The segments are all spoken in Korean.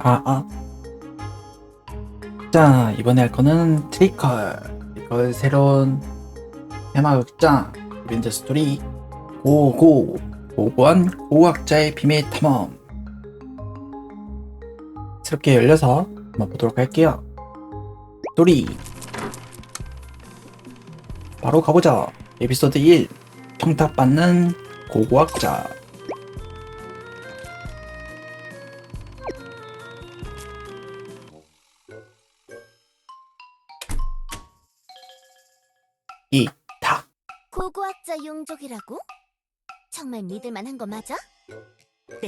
아. 자, 이번에 할 거는 트리컬 새로운 테마극장 이벤트 스토리 고고한 고학자의 비밀 탐험 새롭게 열려서 한번 보도록 할게요. 스토리 바로 가보자. 에피소드 1 청탁받는 고고학자. 이탁 고고학자 용족이라고? 정말 믿을만한 거 맞아? 네,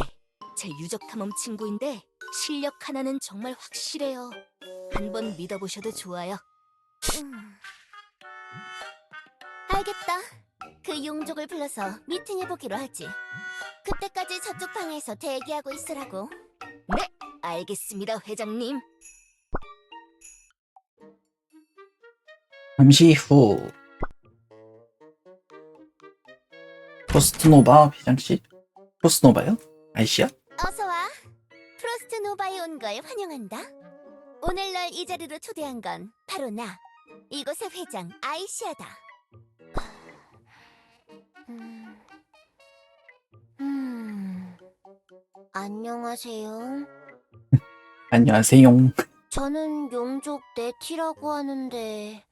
제 유적 탐험 친구인데 실력 하나는 정말 확실해요. 한번 믿어보셔도 좋아요. 알겠다. 그 용족을 불러서 미팅해보기로 하지. 그때까지 저쪽 방에서 대기하고 있으라고. 네, 알겠습니다, 회장님. 잠시 후 프로스트노바 비장씨? 프로스트노바요? 아이씨야? 어서와. 프로스트 노바에 온 걸 환영한다. 오늘 널 이 자리로 초대한 건 바로 나, 이곳의 회장 아이시아다. 안녕하세요. 안녕하세요. 저는 용족 네티라고 하는데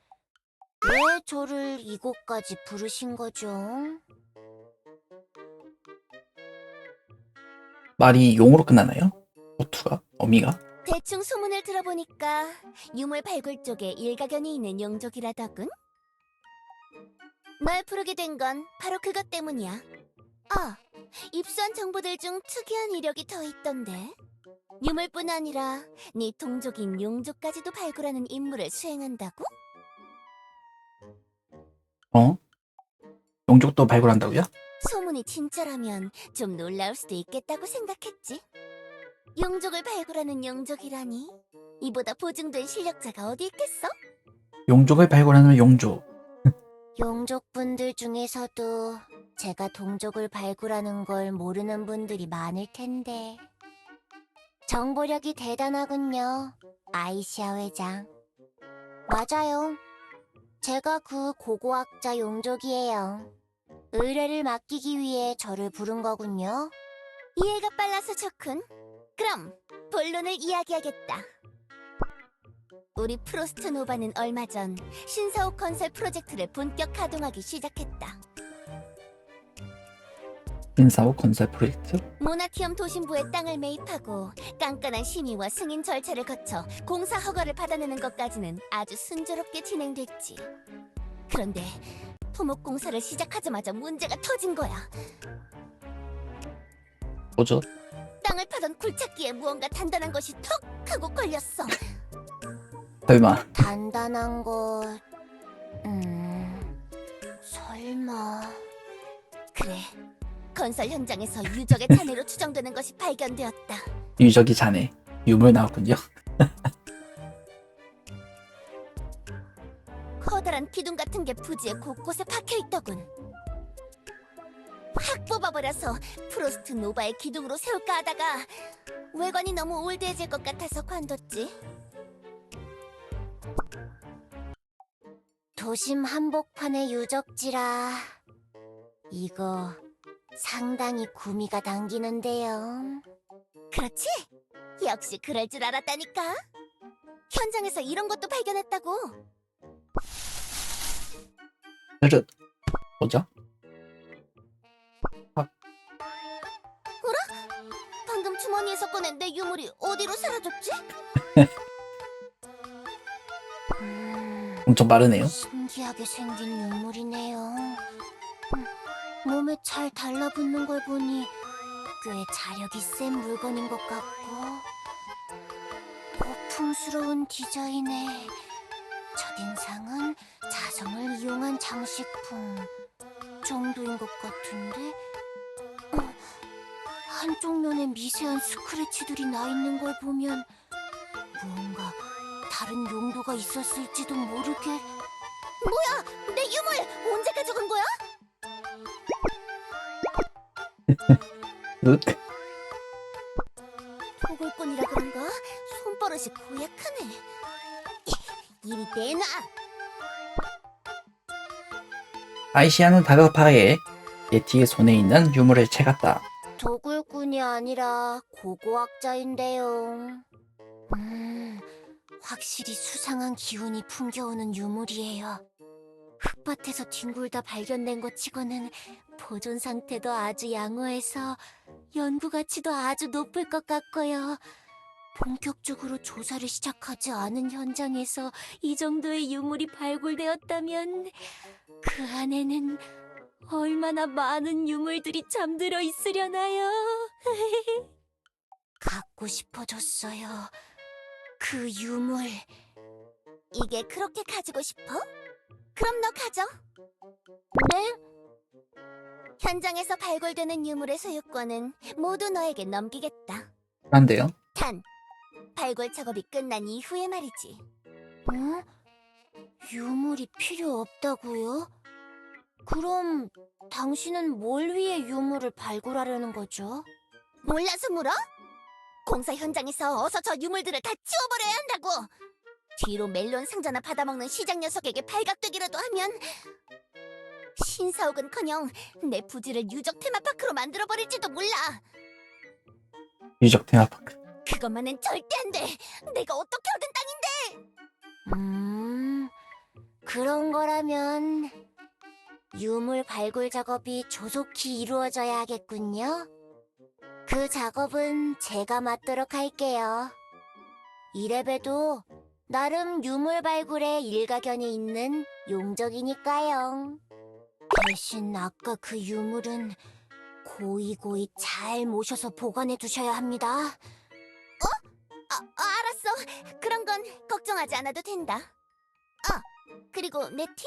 왜 저를 이곳까지 부르신 거죠? 말이 용으로 끝나나요? 어투가? 어미가? 대충 소문을 들어보니까 유물 발굴 쪽에 일가견이 있는 용족이라더군. 날 부르게 된 건 바로 그것 때문이야. 아, 입수한 정보들 중 특이한 이력이 더 있던데. 유물뿐 아니라 네 동족인 용족까지도 발굴하는 임무를 수행한다고? 어? 용족도 발굴한다고요? 소문이 진짜라면 좀 놀라울 수도 있겠다고 생각했지. 용족을 발굴하는 용족이라니, 이보다 보증된 실력자가 어디 있겠어? 용족을 발굴하는 용족. 용족분들 중에서도 제가 동족을 발굴하는 걸 모르는 분들이 많을 텐데. 정보력이 대단하군요, 아이시아 회장. 맞아요. 제가 그 고고학자 용족이에요. 의뢰를 맡기기 위해 저를 부른 거군요. 이해가 빨라서 좋군. 그럼 본론을 이야기하겠다. 우리 프로스트 노바는 얼마 전 신사옥 건설 프로젝트를 본격 가동하기 시작했다. 인사옥 건설 프로젝트? 모나키엄 도심부의 땅을 매입하고 깐깐한 심의와 승인 절차를 거쳐 공사 허가를 받아내는 것까지는 아주 순조롭게 진행됐지. 그런데 토목 공사를 시작하자마자 문제가 터진 거야. 뭐죠? 땅을 파던 굴착기에 무언가 단단한 것이 턱 하고 걸렸어. 설마 단단한 것... 설마... 그래, 건설 현장에서 유적의 잔해로 추정되는 것이 발견되었다. 유적이 자네 유물 나왔군요. 커다란 기둥 같은 게 부지에 곳곳에 박혀있더군. 확 뽑아버려서 프로스트 노바의 기둥으로 세울까 하다가 외관이 너무 올드해질 것 같아서 관뒀지. 도심 한복판의 유적지라 이거 상당히 구미가 당기는데요. 그렇지? 역시 그럴 줄 알았다니까. 현장에서 이런 것도 발견했다고. 흐르 뭐죠? 방금 주머니에서 꺼낸 내 유물이 어디로 사라졌지? 엄청 빠르네요. 신기하게 생긴 유물이네요. 몸에 잘 달라붙는 걸 보니 꽤 자력이 센 물건인 것 같고 고풍스러운 디자인에 첫인상은 자성을 이용한 장식품 정도인 것 같은데 한쪽 면에 미세한 스크래치들이 나 있는 걸 보면 무언가 다른 용도가 있었을지도 모르게. 뭐야! 내 유물! 언제 가져간 거야? 윽. 도굴꾼이라 그런가? 맛이 고약하네. 이리 내놔. 아이시아는 다급하게 예티의 손에 있는 유물을 채갔다. 도굴꾼이 아니라 고고학자인데요. 확실히 수상한 기운이 풍겨오는 유물이에요. 흙밭에서 뒹굴다 발견된 것 치고는 보존 상태도 아주 양호해서 연구 가치도 아주 높을 것 같고요. 본격적으로 조사를 시작하지 않은 현장에서 이 정도의 유물이 발굴되었다면 그 안에는 얼마나 많은 유물들이 잠들어 있으려나요? 갖고 싶어졌어요. 그 유물. 이게 그렇게 가지고 싶어? 그럼 너 가져. 네? 현장에서 발굴되는 유물의 소유권은 모두 너에게 넘기겠다. 그런데요. 단, 발굴 작업이 끝난 이후에 말이지. 어? 유물이 필요 없다고요? 그럼 당신은 뭘 위해 유물을 발굴하려는 거죠? 몰라서 물어? 공사 현장에서 어서 저 유물들을 다 치워버려야 한다고! 뒤로 멜론 상자나 받아먹는 시장 녀석에게 발각되기라도 하면 신사옥은커녕 내 부지를 유적 테마파크로 만들어버릴지도 몰라! 유적 테마파크. 그것만은 절대 안 돼! 내가 어떻게 얻은 땅인데! 그런 거라면 유물 발굴 작업이 조속히 이루어져야 하겠군요. 그 작업은 제가 맡도록 할게요. 이래봬도 나름 유물 발굴에 일가견이 있는 용적이니까요. 대신 아까 그 유물은 고이고이 잘 모셔서 보관해 두셔야 합니다. 알았어. 그런 건 걱정하지 않아도 된다. 그리고 네티?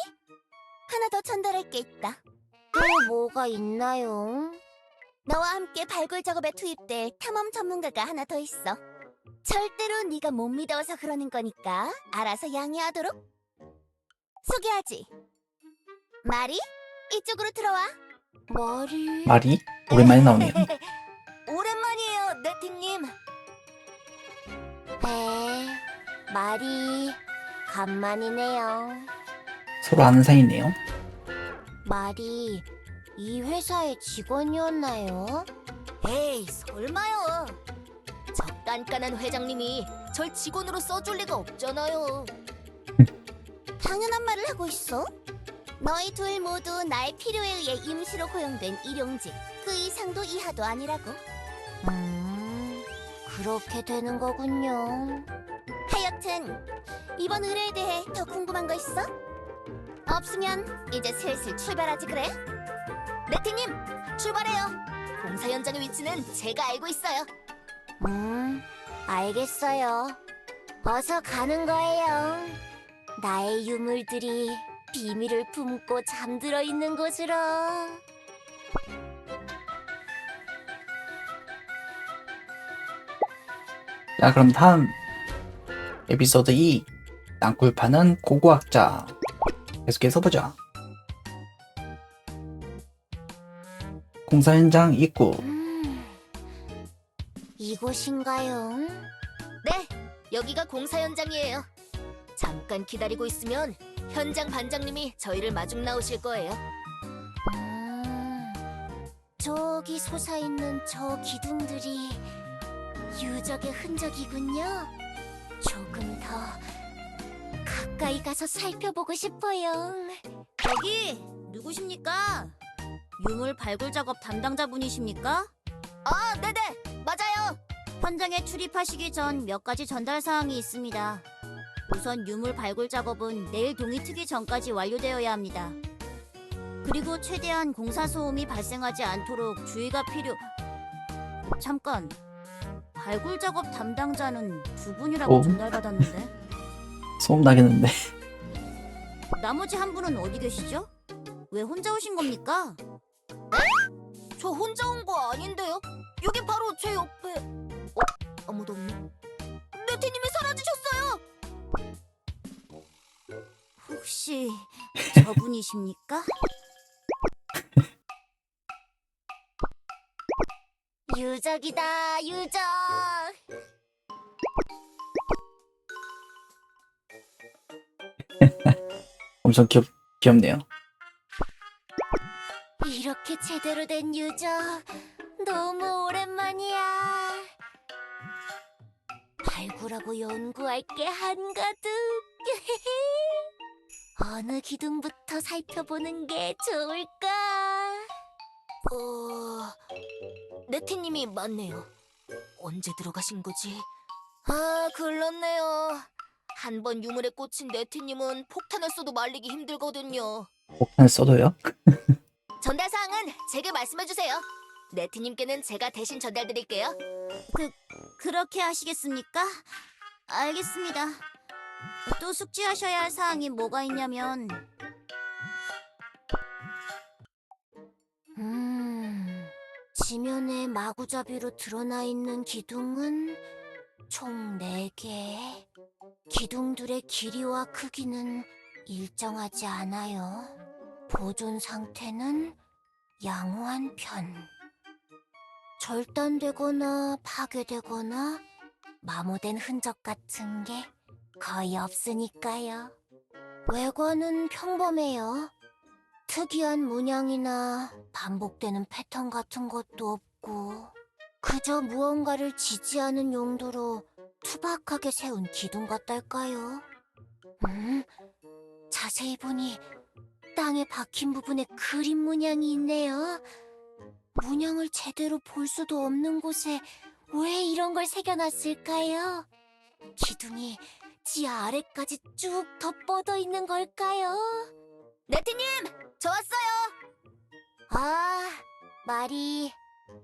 하나 더 전달할 게 있다. 또 뭐가 있나요? 너와 함께 발굴 작업에 투입될 탐험 전문가가 하나 더 있어. 절대로 네가 못 믿어서 그러는 거니까 알아서 양해하도록. 소개하지. 마리, 이쪽으로 들어와. 마리? 말이 오랜만에 나오네요. 오랜만이에요, 네티님. 마리, 간만이네요. 서로 아는 사이네요. 마리, 이 회사의 직원이었나요? 에이, 설마요. 저 깐깐한 회장님이 절 직원으로 써줄 리가 없잖아요. 당연한 말을 하고 있어. 너희 둘 모두 나의 필요에 의해 임시로 고용된 일용직. 그 이상도 이하도 아니라고. 그렇게 되는 거군요. 하여튼 이번 의뢰에 대해 더 궁금한 거 있어? 없으면 이제 슬슬 출발하지 그래? 네티님, 출발해요. 공사 현장의 위치는 제가 알고 있어요. 알겠어요. 어서 가는 거예요. 나의 유물들이 비밀을 품고 잠들어 있는 곳으로. 자, 그럼 다음 에피소드 2 땅굴 파는 고고학자 계속해서 보자. 공사 현장 입구. 이곳인가요? 네, 여기가 공사 현장이에요. 잠깐 기다리고 있으면 현장 반장님이 저희를 마중 나오실 거예요. 저기 솟아있는 저 기둥들이 유적의 흔적이군요. 조금 더 가까이 가서 살펴보고 싶어요. 여기 누구십니까? 유물 발굴 작업 담당자분이십니까? 네네, 맞아요. 현장에 출입하시기 전 몇 가지 전달 사항이 있습니다. 우선 유물 발굴 작업은 내일 동이 트기 전까지 완료되어야 합니다. 그리고 최대한 공사 소음이 발생하지 않도록 주의가 필요... 잠깐, 발굴 작업 담당자는 두 분이라고 오. 전달받았는데 소음 나겠는데. 나머지 한 분은 어디 계시죠? 왜 혼자 오신 겁니까? 저 혼자 온 거 아닌데요? 여기 바로 제 옆에... 아무도 없네. 네티님이 사라지셨어요! 혹시 저분이십니까? 유적이다, 유적. 엄청 귀엽네요. 이렇게 제대로 된 유저 너무 오랜만이야. 발굴하고 연구할 게 한가득. 어느 기둥부터 살펴보는 게 좋을까? 네티님이 맞네요. 언제 들어가신 거지? 아, 글렀네요. 한 번 유물에 꽂힌 네티님은 폭탄을 쏘도 말리기 힘들거든요. 폭탄을 써도요? 전달 사항은 제게 말씀해 주세요. 네티님께는 제가 대신 전달드릴게요. 그렇게 하시겠습니까? 알겠습니다. 또 숙지하셔야 할 사항이 뭐가 있냐면 지면에 마구잡이로 드러나 있는 기둥은 총 4개. 기둥들의 길이와 크기는 일정하지 않아요. 보존 상태는 양호한 편. 절단되거나 파괴되거나 마모된 흔적 같은 게 거의 없으니까요. 외관은 평범해요. 특이한 문양이나 반복되는 패턴 같은 것도 없고 그저 무언가를 지지하는 용도로 투박하게 세운 기둥 같달까요? 자세히 보니 땅에 박힌 부분에 그림 문양이 있네요. 문양을 제대로 볼 수도 없는 곳에 왜 이런 걸 새겨놨을까요? 기둥이 지하 아래까지 쭉 더 뻗어 있는 걸까요? 네티님, 저 왔어요. 아, 마리,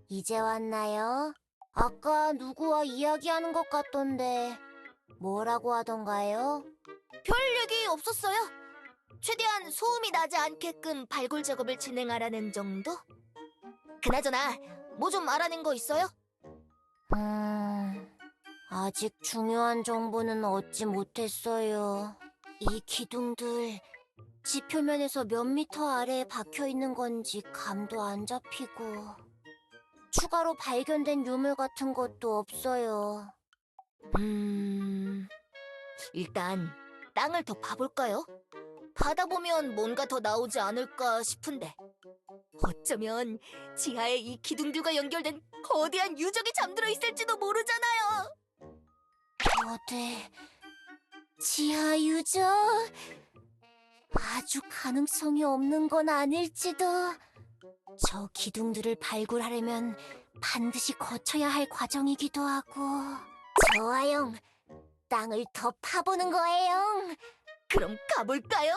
이제 왔나요? 아까 누구와 이야기하는 것 같던데 뭐라고 하던가요? 별 얘기 없었어요. 최대한 소음이 나지 않게끔 발굴 작업을 진행하라는 정도? 그나저나 뭐 좀 알아낸 거 있어요? 아직 중요한 정보는 얻지 못했어요. 이 기둥들 지표면에서 몇 미터 아래에 박혀 있는 건지 감도 안 잡히고 추가로 발견된 유물 같은 것도 없어요. 일단 땅을 더 파볼까요? 파다 보면 뭔가 더 나오지 않을까 싶은데 어쩌면 지하에 이 기둥들과 연결된 거대한 유적이 잠들어 있을지도 모르잖아요. 지하 유적? 아주 가능성이 없는 건 아닐지도. 저 기둥들을 발굴하려면 반드시 거쳐야 할 과정이기도 하고. 좋아요. 땅을 더 파보는 거예요. 그럼 가볼까요?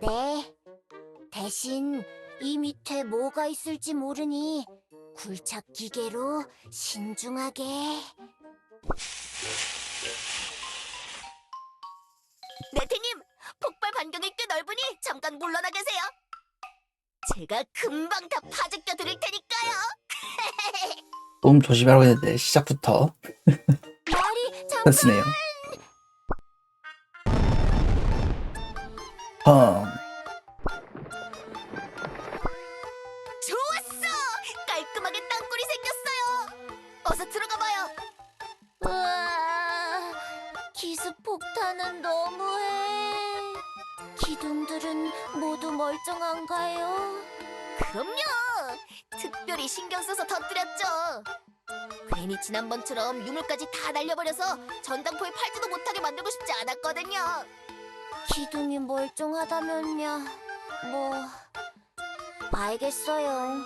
네. 대신 이 밑에 뭐가 있을지 모르니 굴착 기계로 신중하게. 네티님, 폭발 반경이 꽤 넓으니 잠깐 물러나 계세요. 제가 금방 다 파제껴 드릴 테니까요. 좀 조심하라고 했는데 시작부터 머리 잠깐. 쓰네요. 펑. 좋았어! 깔끔하게 땅굴이 생겼어요. 어서 들어가봐요. 우와, 기습 폭탄은 너무해. 기둥들은 모두 멀쩡한가요? 그럼요. 특별히 신경 써서 터뜨렸죠. 괜히 지난번처럼 유물까지 다 날려버려서 전당포에 팔지도 못하게 만들고 싶지 않았거든요. 기둥이 멀쩡하다면야 뭐 알겠어요.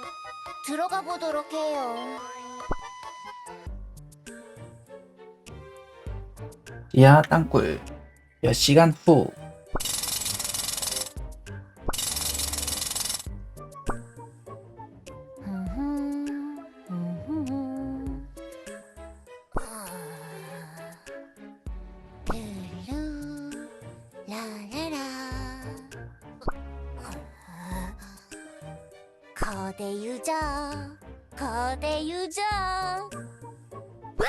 들어가 보도록 해요. 지하 땅굴. 몇 시간 후. 거대 유적, 거대 유적. 와,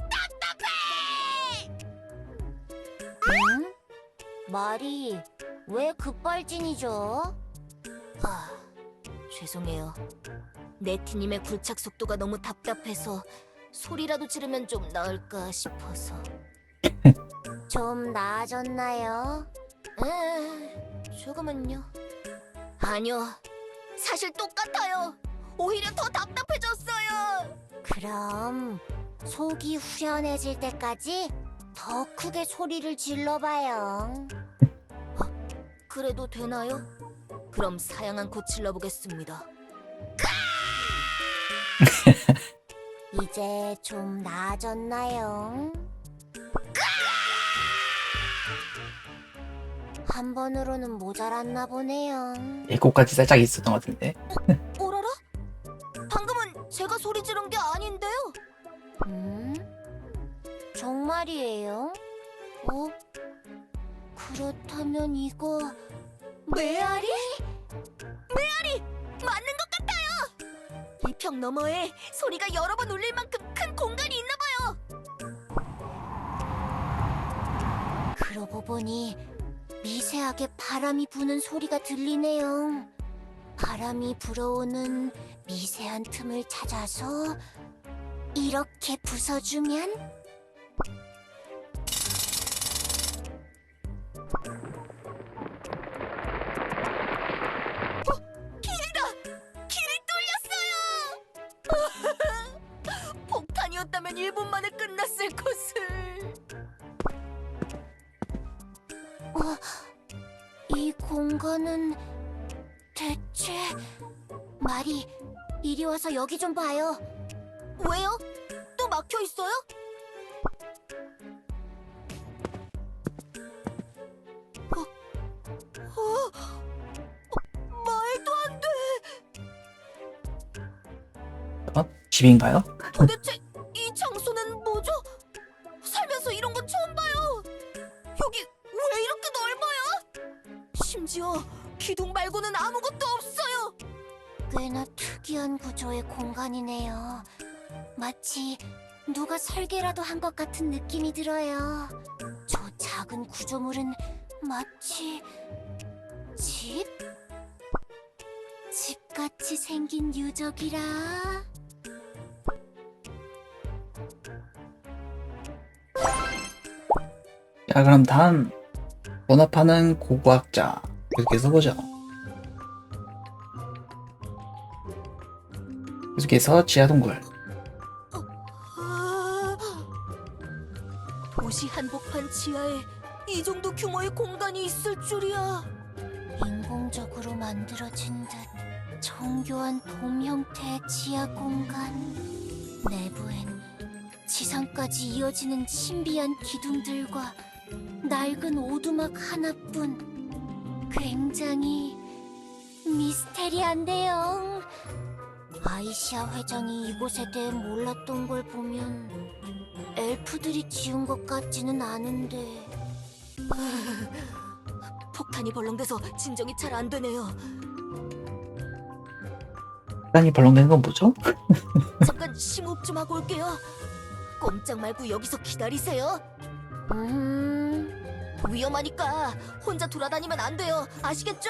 답답해! 응? 말이 왜 급발진이죠? 죄송해요. 네티님의 굴착 속도가 너무 답답해서 소리라도 지르면 좀 나을까 싶어서. 좀 나아졌나요? 조금은요. 아니요. 사실 똑같아요. 오히려 더 답답해졌어요. 그럼 속이 후련해질 때까지 더 크게 소리를 질러봐요. 그래도 되나요? 그럼 사양한 코 질러보겠습니다. 이제 좀 나아졌나요? 한 번으로는 모자랐나 보네요. 에코까지 살짝 있었던 것 같은데. 오라라? 방금은 제가 소리 지른 게 아닌데요? 정말이에요? 그렇다면 이거 메아리? 메아리! 맞는 것 같아요! 이 벽 너머에 소리가 여러 번 울릴 만큼 큰 공간이 있나 봐요! 그러고 보니 미세하게 바람이 부는 소리가 들리네요. 바람이 불어오는 미세한 틈을 찾아서 이렇게 부숴주면 길이 뚫렸어요! 폭탄이었다면 1분 만에 끝났을 것을. 이 공간은 대체... 마리, 이리 와서 여기 좀 봐요. 왜요? 또 막혀 있어요? 말도 안 돼. 집인가요? 도대체 이 장소는 뭐죠? 살면서 이런 건 처음 봐요. 여기 왜 이렇게 넓어요? 심지어 기둥 말고는 아무것도 없어요. 꽤나 특이한 구조의 공간이네요. 마치 누가 설계라도 한 것 같은 느낌이 들어요. 저 작은 구조물은 마치 집? 집같이 생긴 유적이라. 자, 그럼 다음 문화파는 고고학자 이렇게 써보죠. 계속해서 지하동굴. 도시 한복판 지하에 이 정도 규모의 공간이 있을 줄이야. 인공적으로 만들어진 듯 정교한 돔 형태의 지하 공간. 내부엔 지상까지 이어지는 신비한 기둥들과 낡은 오두막 하나뿐. 굉장히 미스테리한데요. 아이시아 회장이 이곳에 대해 몰랐던 걸 보면 엘프들이 지은 것 같지는 않은데. 폭탄이 벌렁대서 진정이 잘 안 되네요. 시간이 벌렁대는 건 뭐죠? 잠깐 심호흡 좀 하고 올게요. 꼼짝 말고 여기서 기다리세요. 위험하니까 혼자 돌아다니면 안 돼요. 아시겠죠?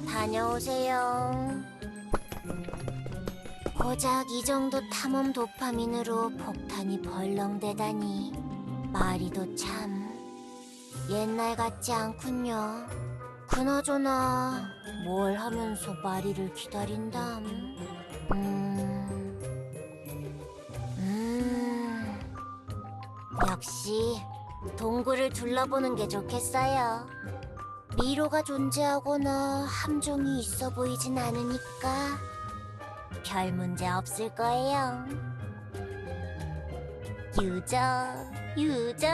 다녀오세요. 고작 이 정도 탐험 도파민으로 폭탄이 벌렁대다니. 마리도 참 옛날 같지 않군요. 그나저나 뭘 하면서 마리를 기다린담? 역시 동굴을 둘러보는 게 좋겠어요. 미로가 존재하거나 함정이 있어 보이진 않으니까 별 문제 없을 거예요. 유저, 유저.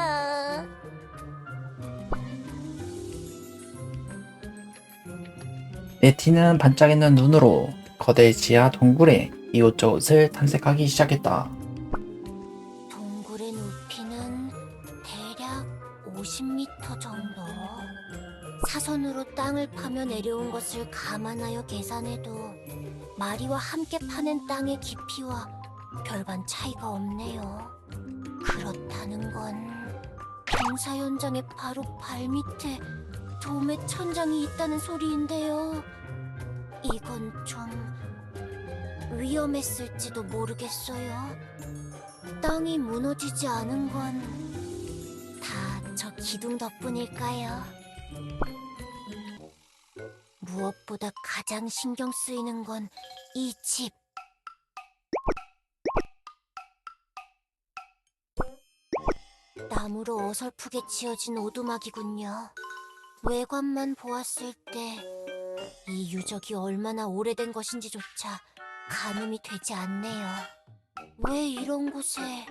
네티는 반짝이는 눈으로 거대 지하 동굴에 이곳저곳을 탐색하기 시작했다. 동굴의 높이는 대략 50m 정도. 사선으로 땅을 파며 내려온 것을 감안하여 계산해도 마리와 함께 파낸 땅의 깊이와 별반 차이가 없네요. 그렇다는 건 공사 현장의 바로 발밑에 돔의 천장이 있다는 소리인데요. 이건 좀 위험했을지도 모르겠어요. 땅이 무너지지 않은 건 다 저 기둥 덕분일까요? 무엇보다 가장 신경 쓰이는 건 이 집. 나무로 어설프게 지어진 오두막이군요. 외관만 보았을 때 이 유적이 얼마나 오래된 것인지조차 가늠이 되지 않네요. 왜 이런 곳에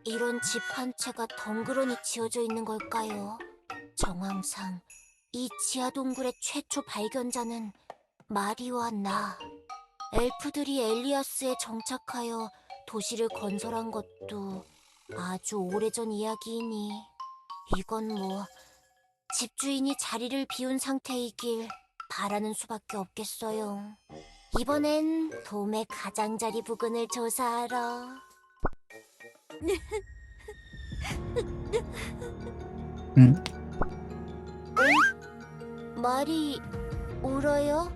이런 집 한 채가 덩그러니 지어져 있는 걸까요? 정황상 이 지하 동굴의 최초 발견자는 마리와 나. 엘프들이 엘리아스에 정착하여 도시를 건설한 것도 아주 오래전 이야기이니 이건 뭐 집주인이 자리를 비운 상태이길 바라는 수밖에 없겠어요. 이번엔 돔의 가장자리 부근을 조사하러. 응? 말이 울어요?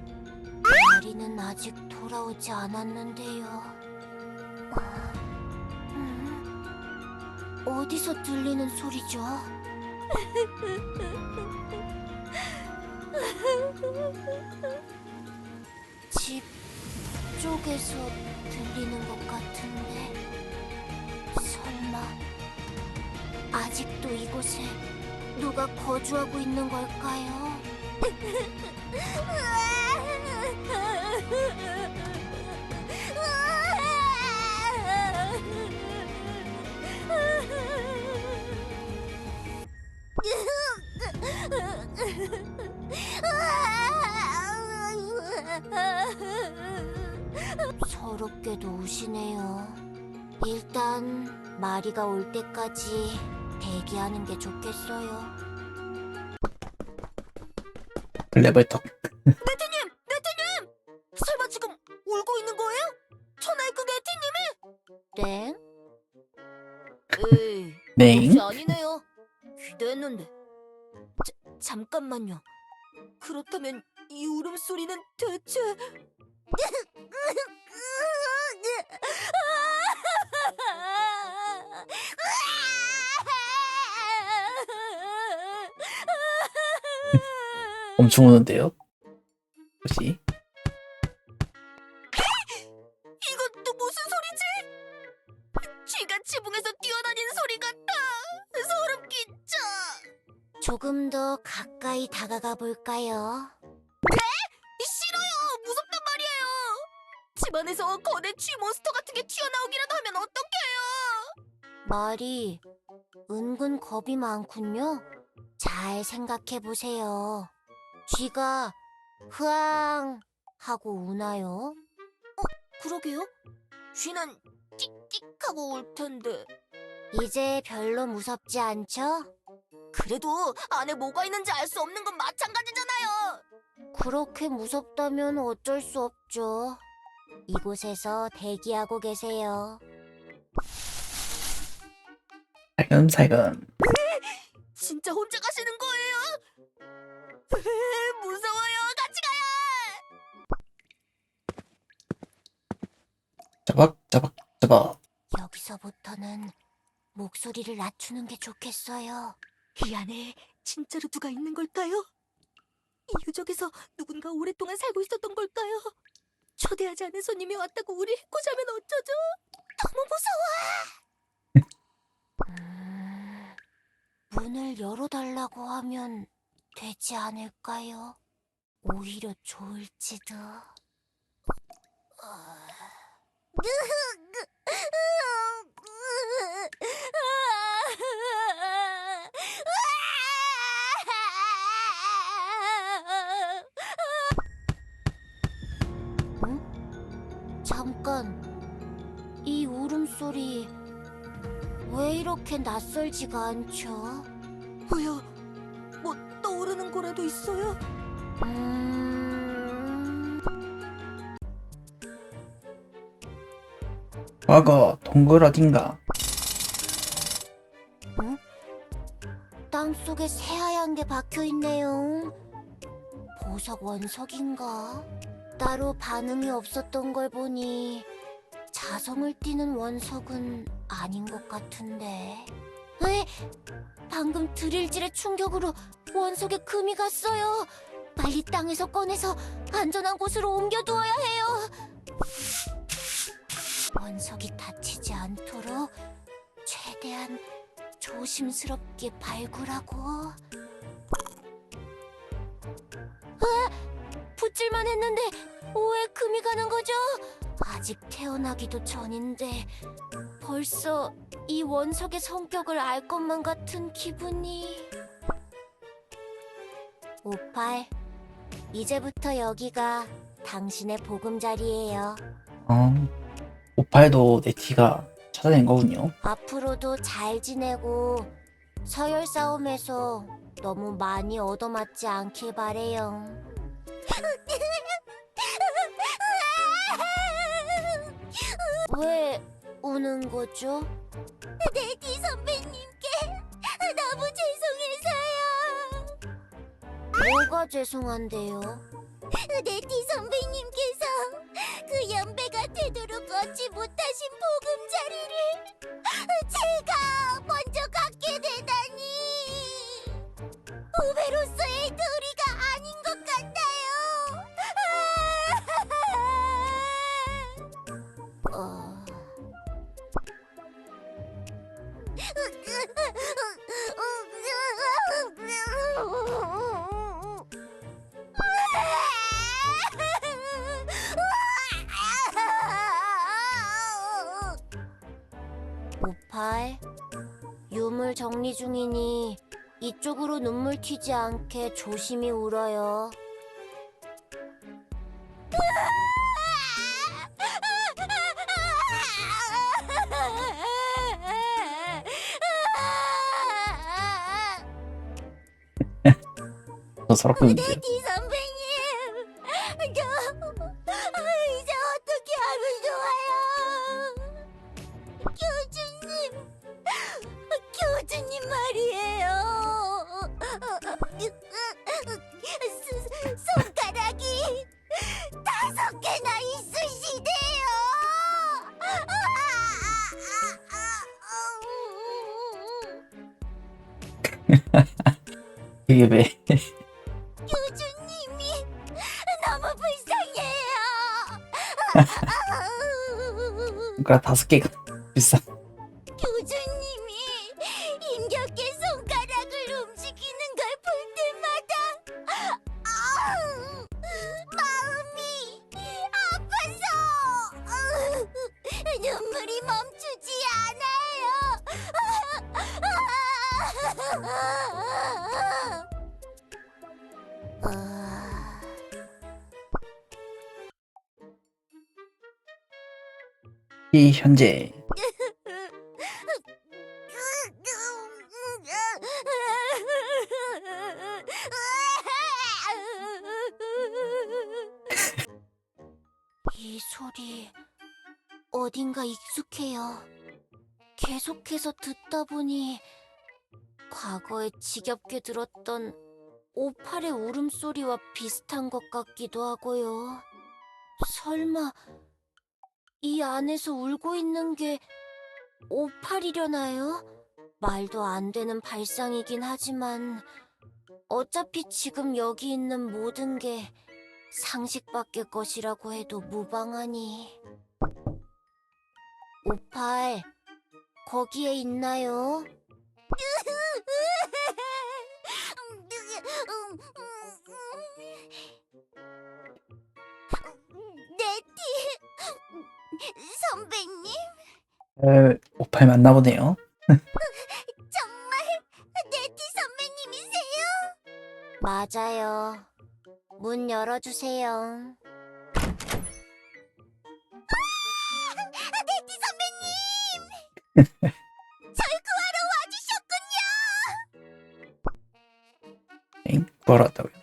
마리는 아직 돌아오지 않았는데요. 어디서 들리는 소리죠? 집 쪽에서 들리는 것 같은데 설마 아직도 이곳에 누가 거주하고 있는 걸까요? 서럽게도 우시네요. 일단 마리가 올 때까지 대기하는 게 좋겠어요. 레벨턱. 네티님! 설마 지금 울고 있는 거예요? 천하의 그 네티님이? 땡? 에이, 네. 역시 아니네요. 기대했는데. 잠깐만요. 그렇다면 이 울음소리는 대체... 엄청 우는데요? 혹시? 이건 또 무슨 소리지? 쥐가 지붕에서 뛰어다니는 소리 같아. 소름 끼쳐. 조금 더 가까이 다가가 볼까요? 싫어요. 무섭단 말이에요. 집안에서 거대 쥐 몬스터 같은 게 튀어나오기라도 하면 어떡해요? 말이 은근 겁이 많군요. 잘 생각해 보세요. 쥐가 흐앙 하고 우나요? 그러게요. 쥐는 틱틱하고 울 텐데. 이제 별로 무섭지 않죠? 그래도 안에 뭐가 있는지 알 수 없는 건 마찬가지잖아요. 그렇게 무섭다면 어쩔 수 없죠. 이곳에서 대기하고 계세요. 살금살금. 진짜 혼자 가시는 거예요? 무서워요. 같이 가요. 짜박. 여기서부터는 목소리를 낮추는 게 좋겠어요. 이 안에 진짜로 누가 있는 걸까요? 이 유적에서 누군가 오랫동안 살고 있었던 걸까요? 초대하지 않은 손님이 왔다고 우리 해코지하면 어쩌죠? 너무 무서워! 문을 열어달라고 하면 되지 않을까요? 오히려 좋을지도. 응? 잠깐, 이 울음소리 왜 이렇게 낯설지가 않죠? 왜요? 뭐 떠오르는 거라도 있어요? 과거 동굴 어딘가. 응? 땅속에 새하얀 게 박혀있네요. 보석 원석인가? 따로 반응이 없었던 걸 보니 자성을 띠는 원석은 아닌 것 같은데. 에? 방금 드릴질의 충격으로 원석에 금이 갔어요. 빨리 땅에서 꺼내서 안전한 곳으로 옮겨두어야 해요. 원석이 다치지 않도록 최대한 조심스럽게 발굴하고. 붙질만 했는데 왜 금이 가는 거죠? 아직 태어나기도 전인데 벌써 이 원석의 성격을 알 것만 같은 기분이. 58, 이제부터 여기가 당신의 보금자리예요. 58도 네티가 찾아낸 거군요. 앞으로도 잘 지내고 서열 싸움에서 너무 많이 얻어맞지 않길 바래요. 왜 우는 거죠? 네티 선배님께 너무 죄송해서요. 뭐가 죄송한데요? 네티 선배님께서 그 연배가 되도록 얻지 못하신 보금자리를 제가 먼저 갖게 되다니. 후배로서의 도리가 아닌 것 같아요. 오팔, 유물 정리 중이니 이쪽으로 눈물 튀지 않게 조심히 울어요. 더 서럽군요. 네티 선배님, 저 이제 어떻게 하면 좋아요? 교주님 말이에요. 손가락이 5개나 있으시대요. 그게 왜? 교주님이 너무 불쌍해요. 손가락 5개가 비싸. 교주님이 힘겹게 손가락을 움직이는 걸 볼 때마다 마음이 아파서 눈물이 멈추지 않아요. 이 현재 이 소리 어딘가 익숙해요. 계속해서 듣다 보니 과거에 지겹게 들었던 58의 울음소리와 비슷한 것 같기도 하고요. 설마 이 안에서 울고 있는 게 58이려나요? 말도 안 되는 발상이긴 하지만 어차피 지금 여기 있는 모든 게 상식 밖의 것이라고 해도 무방하니. 58, 거기에 있나요? 네티 선배님, 58 맞나 보네요. 정말 네티 선배님이세요? 맞아요. 문 열어주세요. 네티 선배님! 절 구하러 와주셨군요! 엥? 뭐라 왔다고요?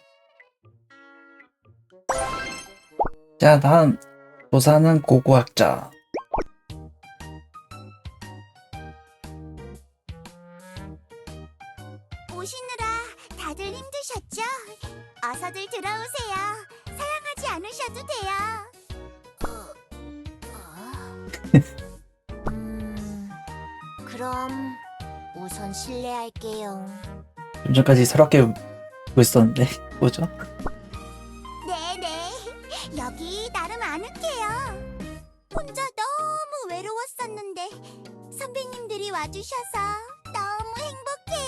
자, 다음 조사는 고고학자. 오시느라 다들 힘드셨죠? 어서들 들어오세요. 사양하지 않으셔도 돼요. 그럼 우선 실례할게요. 좀 전까지 새롭게 보고 있었는데 뭐죠? 네네, 여기 나름 아늑해요. 혼자 너무 외로웠었는데 선배님들이 와주셔서 너무 행복해요.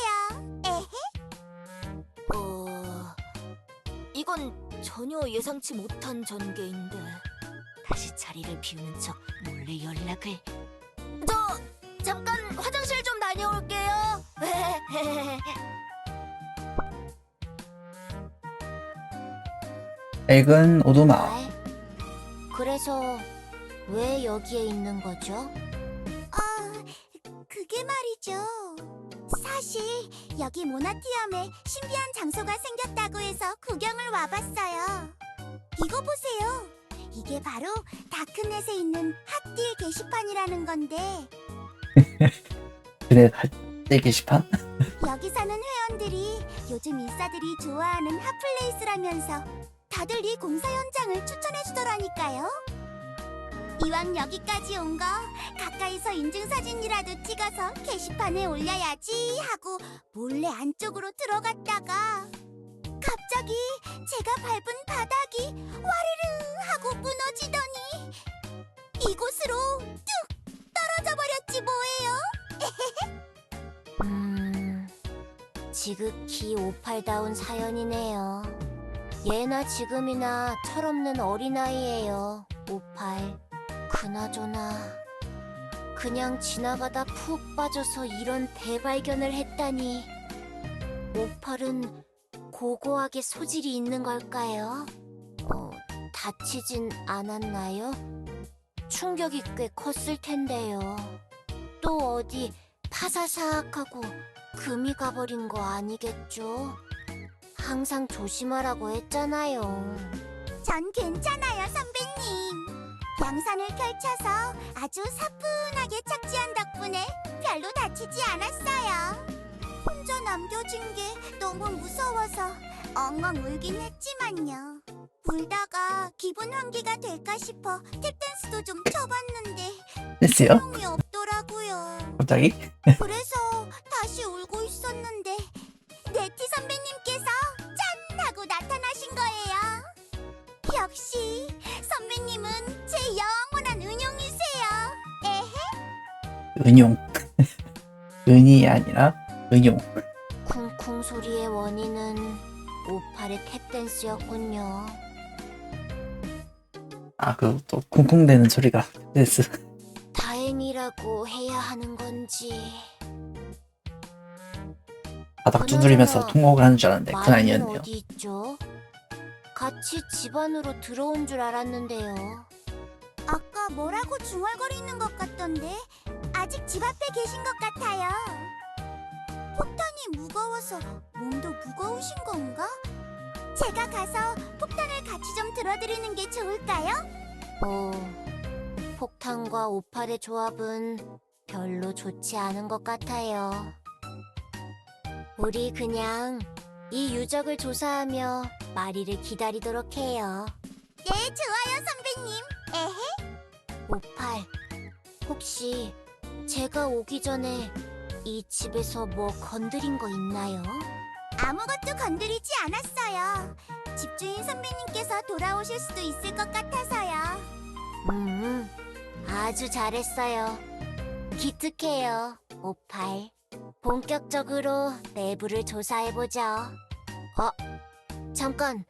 이건 전혀 예상치 못한 전개인데 다시 자리를 비우는 척 몰래 연락을. 잠깐 화장실 좀 다녀올게요. 액은 오두막. 그래서 왜 여기에 있는 거죠? 그게 말이죠. 사실 여기 모나티엄에 신비한 장소가 생겼다고 해서 구경을 와봤어요. 이거 보세요. 이게 바로 다크넷에 있는 핫딜 게시판이라는 건데 그네 할때 게시판? 여기 사는 회원들이 요즘 인싸들이 좋아하는 핫플레이스라면서 다들 이 공사 현장을 추천해주더라니까요. 이왕 여기까지 온 거 가까이서 인증사진이라도 찍어서 게시판에 올려야지 하고 몰래 안쪽으로 들어갔다가 갑자기 제가 밟은 바닥이 와르르 하고 무너지더니 이곳으로 뚝 떨어져 버렸지 뭐예요. 지극히 오팔다운 사연이네요. 예나 지금이나 철없는 어린아이예요. 오팔. 그나저나 그냥 지나가다 푹 빠져서 이런 대발견을 했다니. 오팔은 고고하게 소질이 있는 걸까요? 다치진 않았나요? 충격이 꽤 컸을 텐데요. 또 어디 파사삭하고 금이 가버린 거 아니겠죠? 항상 조심하라고 했잖아요. 전 괜찮아요, 선배님. 양산을 펼쳐서 아주 사뿐하게 착지한 덕분에 별로 다치지 않았어요. 혼자 남겨진 게 너무 무서워서 엉엉 울긴 했지만요. 울다가 기분 환기가 될까 싶어 탭댄스도 좀 쳐봤는데 됐어요? 소용이 없더라고요. 갑자기? 그래서 다시 울고 있었는데 네티 선배님께서 짠! 하고 나타나신 거예요. 역시 선배님은 제 영원한 은용이세요. 에헤. 은용. 은이 아니라 은용. 쿵쿵 소리의 원인은 오팔의 탭댄스였군요. 아, 그 또 쿵쿵대는 소리가 됐어. 다행이라고 해야 하는 건지. 바닥 두드리면서 통곡을 하는 줄 알았는데 그건 마리는 아니었네요. 어디 있죠? 같이 집 안으로 들어온 줄 알았는데요. 아까 뭐라고 중얼거리는 것 같던데 아직 집 앞에 계신 것 같아요. 폭탄이 무거워서 몸도 무거우신 건가? 제가 가서 폭탄을 같이 좀 들어드리는 게 좋을까요? 폭탄과 오팔의 조합은 별로 좋지 않은 것 같아요. 우리 그냥 이 유적을 조사하며 마리를 기다리도록 해요. 네, 좋아요, 선배님. 에헤. 오팔, 혹시 제가 오기 전에 이 집에서 뭐 건드린 거 있나요? 아무것도 건드리지 않았어요. 집주인 선배님께서 돌아오실 수도 있을 것 같아서요. 아주 잘했어요. 기특해요, 오팔. 본격적으로 내부를 조사해보죠. 잠깐.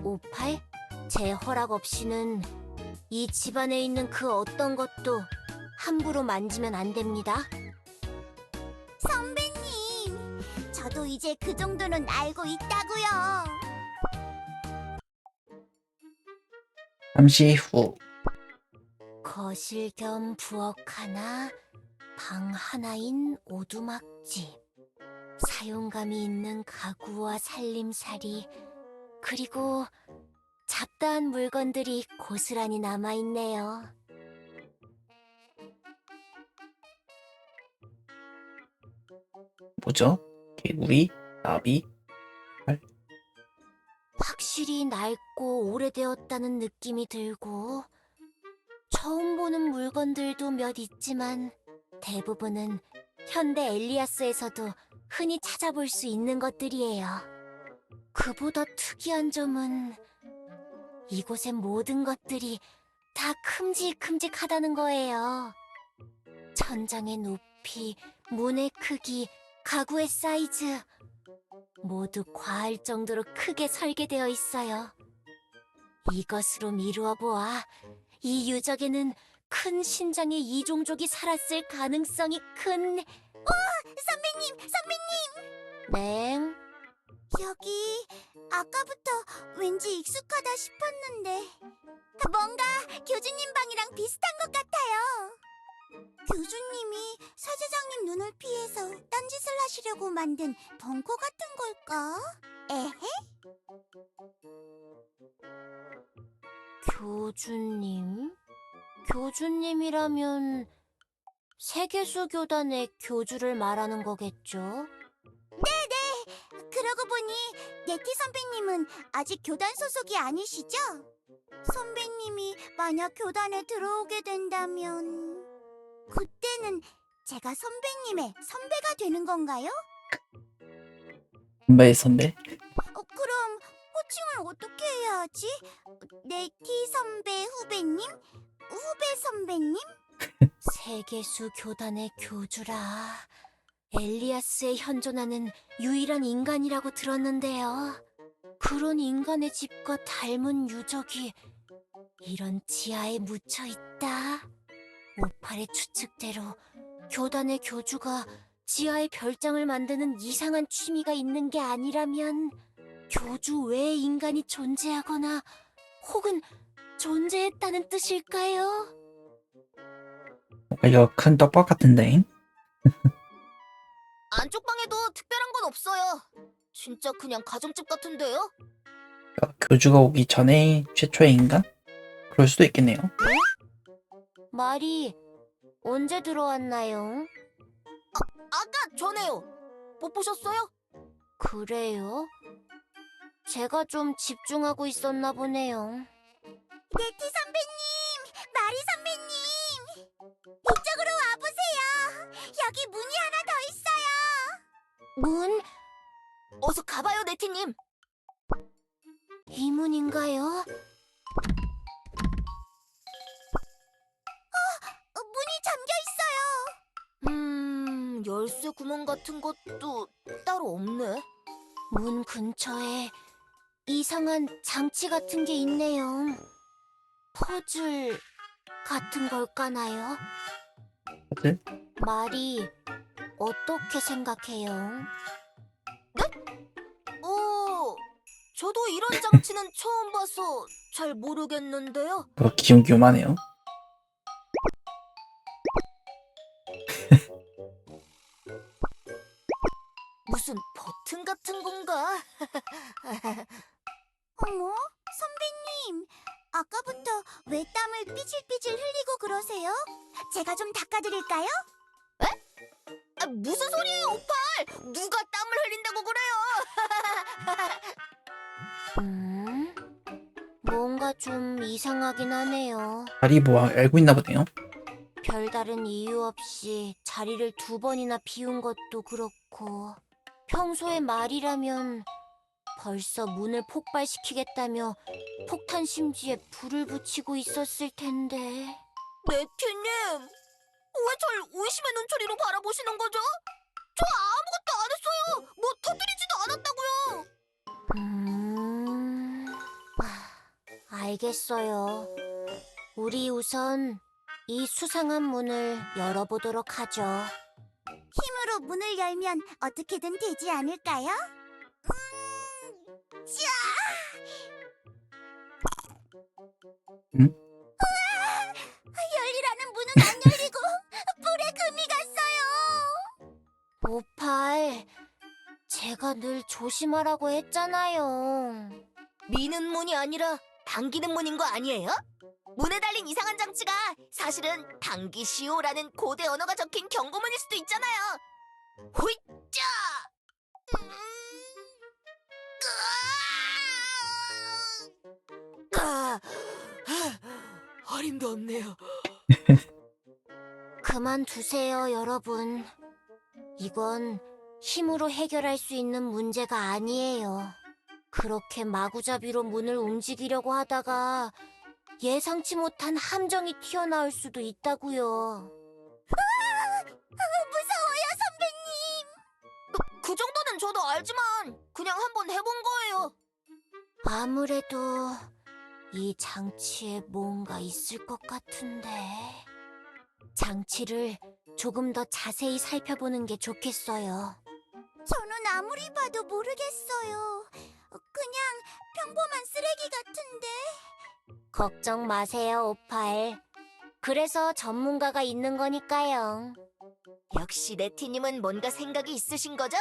오팔? 제 허락 없이는 이 집안에 있는 그 어떤 것도 함부로 만지면 안 됩니다. 선배님, 저도 이제 그 정도는 알고 있다고요. 잠시 후. 거실 겸 부엌 하나, 방 하나인 오두막집. 사용감이 있는 가구와 살림살이, 그리고 잡다한 물건들이 고스란히 남아있네요. 뭐죠? 개구리? 나비? 확실히 낡고 오래되었다는 느낌이 들고 처음 보는 물건들도 몇 있지만 대부분은 현대 엘리아스에서도 흔히 찾아볼 수 있는 것들이에요. 그보다 특이한 점은 이곳의 모든 것들이 다 큼직큼직하다는 거예요. 천장의 높이, 문의 크기, 가구의 사이즈 모두 과할 정도로 크게 설계되어 있어요. 이것으로 미루어 보아 이 유적에는 큰 신장의 이종족이 살았을 가능성이 큰... 선배님! 네? 여기 아까부터 왠지 익숙하다 싶었는데 뭔가 교주님 방이랑 비슷한 것 같아요. 교주님이 사제장님 눈을 피해서 딴짓을 하시려고 만든 벙커 같은 걸까? 에헤? 교주님? 교주님이라면 세계수 교단의 교주를 말하는 거겠죠? 그러고 보니 네티 선배님은 아직 교단 소속이 아니시죠? 선배님이 만약 교단에 들어오게 된다면 그때는 제가 선배님의 선배가 되는 건가요? 선배? 그럼 호칭을 어떻게 해야 하지? 네티 선배 후배님? 후배 선배님? 세계수 교단의 교주라... 엘리아스에 현존하는 유일한 인간이라고 들었는데요. 그런 인간의 집과 닮은 유적이 이런 지하에 묻혀 있다. 오팔의 추측대로 교단의 교주가 지하에 별장을 만드는 이상한 취미가 있는 게 아니라면 교주 외에 인간이 존재하거나 혹은 존재했다는 뜻일까요? 이거 큰 떡밥 같은데? 안쪽 방에도 특별한 건 없어요. 진짜 그냥 가정집 같은데요? 교주가 오기 전에 최초의 인간? 그럴 수도 있겠네요. 말이 언제 들어왔나요? 아까 전에요. 못 보셨어요? 그래요? 제가 좀 집중하고 있었나 보네요. 네티 선배님, 마리 선배님, 이쪽으로 와보세요. 여기 문이 하나 더 있어요. 문? 어서 가봐요, 네티님. 이 문인가요? 문이 잠겨 있어요. 열쇠 구멍 같은 것도 따로 없네. 문 근처에 이상한 장치 같은 게 있네요. 퍼즐 같은 걸까나요? 퍼즐? 말이 어떻게 생각해요? 저도 이런 장치는 처음 봐서 잘 모르겠는데요. 귀염귀염하네요. 무슨 버튼 같은 건가? 어머, 선배님. 아까부터 왜 땀을 삐질삐질 흘리고 그러세요? 제가 좀 닦아드릴까요? 에? 무슨 소리예요, 오팔! 누가 땀을 흘린다고 그래요? 뭔가 좀 이상하긴 하네요. 다리 뭐 알고 있나 보네요. 별다른 이유 없이 자리를 2번이나 비운 것도 그렇고 평소에 말이라면 벌써 문을 폭발시키겠다며 폭탄 심지에 불을 붙이고 있었을 텐데. 네티님, 왜 절 의심의 눈초리로 바라보시는 거죠? 저 아무것도 안 했어요! 뭐 터뜨리지도 않았다고요! 알겠어요. 우리 우선 이 수상한 문을 열어보도록 하죠. 힘으로 문을 열면 어떻게든 되지 않을까요? 자! 응? 우와! 열리라는 문은 안 열리고 불에 금이 갔어요! 오팔, 제가 늘 조심하라고 했잖아요. 미는 문이 아니라 당기는 문인 거 아니에요? 문에 달린 이상한 장치가 사실은 당기시오라는 고대 언어가 적힌 경고문일 수도 있잖아요. 호이짜! 어림도 없네요. 그 그만두세요, 여러분. 이건 힘으로 해결할 수 있는 문제가 아니에요. 그렇게 마구잡이로 문을 움직이려고 하다가 예상치 못한 함정이 튀어나올 수도 있다고요. 무서워요, 선배님. 그 정도는 저도 알지만 그냥 한번 해본 거예요. 아무래도 이 장치에 뭔가 있을 것 같은데. 장치를 조금 더 자세히 살펴보는 게 좋겠어요. 저는 아무리 봐도 모르겠어요. 그냥 평범한 쓰레기 같은데. 걱정 마세요, 오팔. 그래서 전문가가 있는 거니까요. 역시 네티님은 뭔가 생각이 있으신 거죠?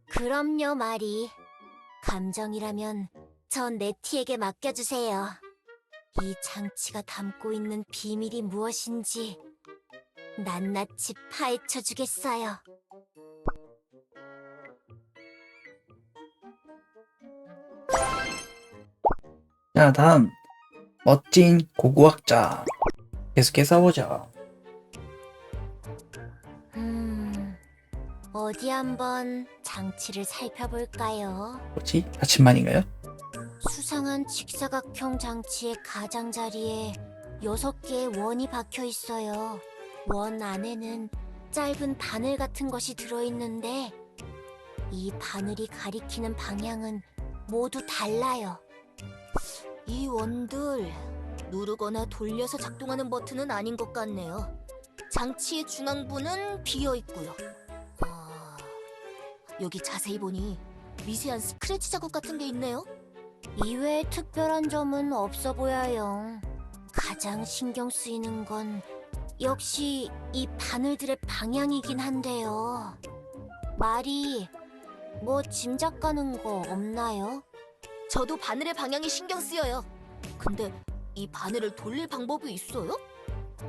그럼요, 마리. 감정이라면 전 네티에게 맡겨주세요. 이 장치가 담고 있는 비밀이 무엇인지 낱낱이 파헤쳐주겠어요. 자, 다음 멋진 고고학자 계속해서 보자. 어디 한번 장치를 살펴볼까요? 뭐지? 나침반인가요? 수상한 직사각형 장치의 가장자리에 6개의 원이 박혀 있어요. 원 안에는 짧은 바늘 같은 것이 들어있는데 이 바늘이 가리키는 방향은 모두 달라요. 이 원들 누르거나 돌려서 작동하는 버튼은 아닌 것 같네요. 장치의 중앙부는 비어 있고요. 여기 자세히 보니 미세한 스크래치 자국 같은 게 있네요. 이외에 특별한 점은 없어 보여요. 가장 신경 쓰이는 건 역시 이 바늘들의 방향이긴 한데요. 말이 뭐 짐작 가는 거 없나요? 저도 바늘의 방향이 신경 쓰여요. 근데 이 바늘을 돌릴 방법이 있어요?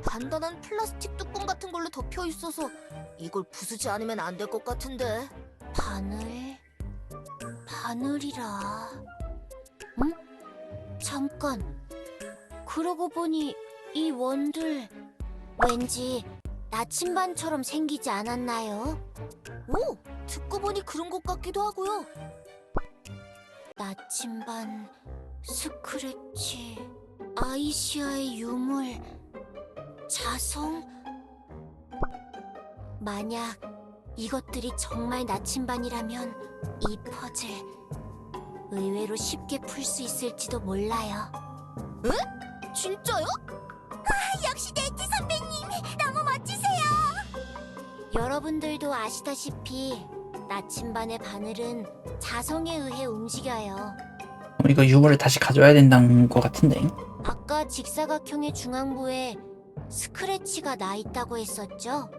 단단한 플라스틱 뚜껑 같은 걸로 덮여 있어서 이걸 부수지 않으면 안 될 것 같은데. 바늘이라. 응? 잠깐. 그러고 보니 이 원들 왠지 나침반처럼 생기지 않았나요? 오! 듣고 보니 그런 것 같기도 하고요. 나침반, 스크래치, 아이시아의 유물, 자성? 만약 이것들이 정말 나침반이라면 이 퍼즐 의외로 쉽게 풀 수 있을지도 몰라요. 에? 진짜요? 역시 네티 선배님 너무 멋지세요. 여러분들도 아시다시피 나침반의 바늘은 자성에 의해 움직여요. 이거 유물을 다시 가져야 된다는 것 같은데. 아까 직사각형의 중앙부에 스크래치가 나 있다고 했었죠?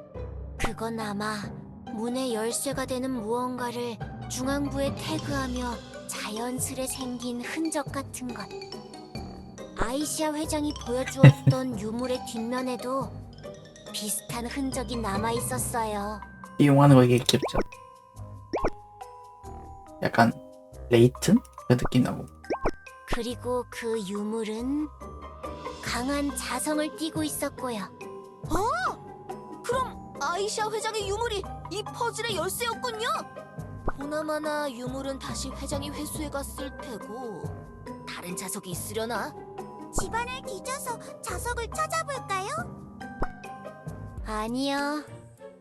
그건 아마 문의 열쇠가 되는 무언가를 중앙부에 태그하며 자연스레 생긴 흔적 같은 것. 아이시아 회장이 보여주었던 유물의 뒷면에도 비슷한 흔적이 남아 있었어요. 이용하는 거 이게 귀엽죠? 약간 레이튼? 그 느낌 나고. 그리고 그 유물은 강한 자성을 띠고 있었고요. 그럼 아이시아 회장의 유물이 이 퍼즐의 열쇠였군요. 보나마나 유물은 다시 회장이 회수해 갔을 테고 다른 자석이 있으려나? 집안을 뒤져서 자석을 찾아볼까요? 아니요.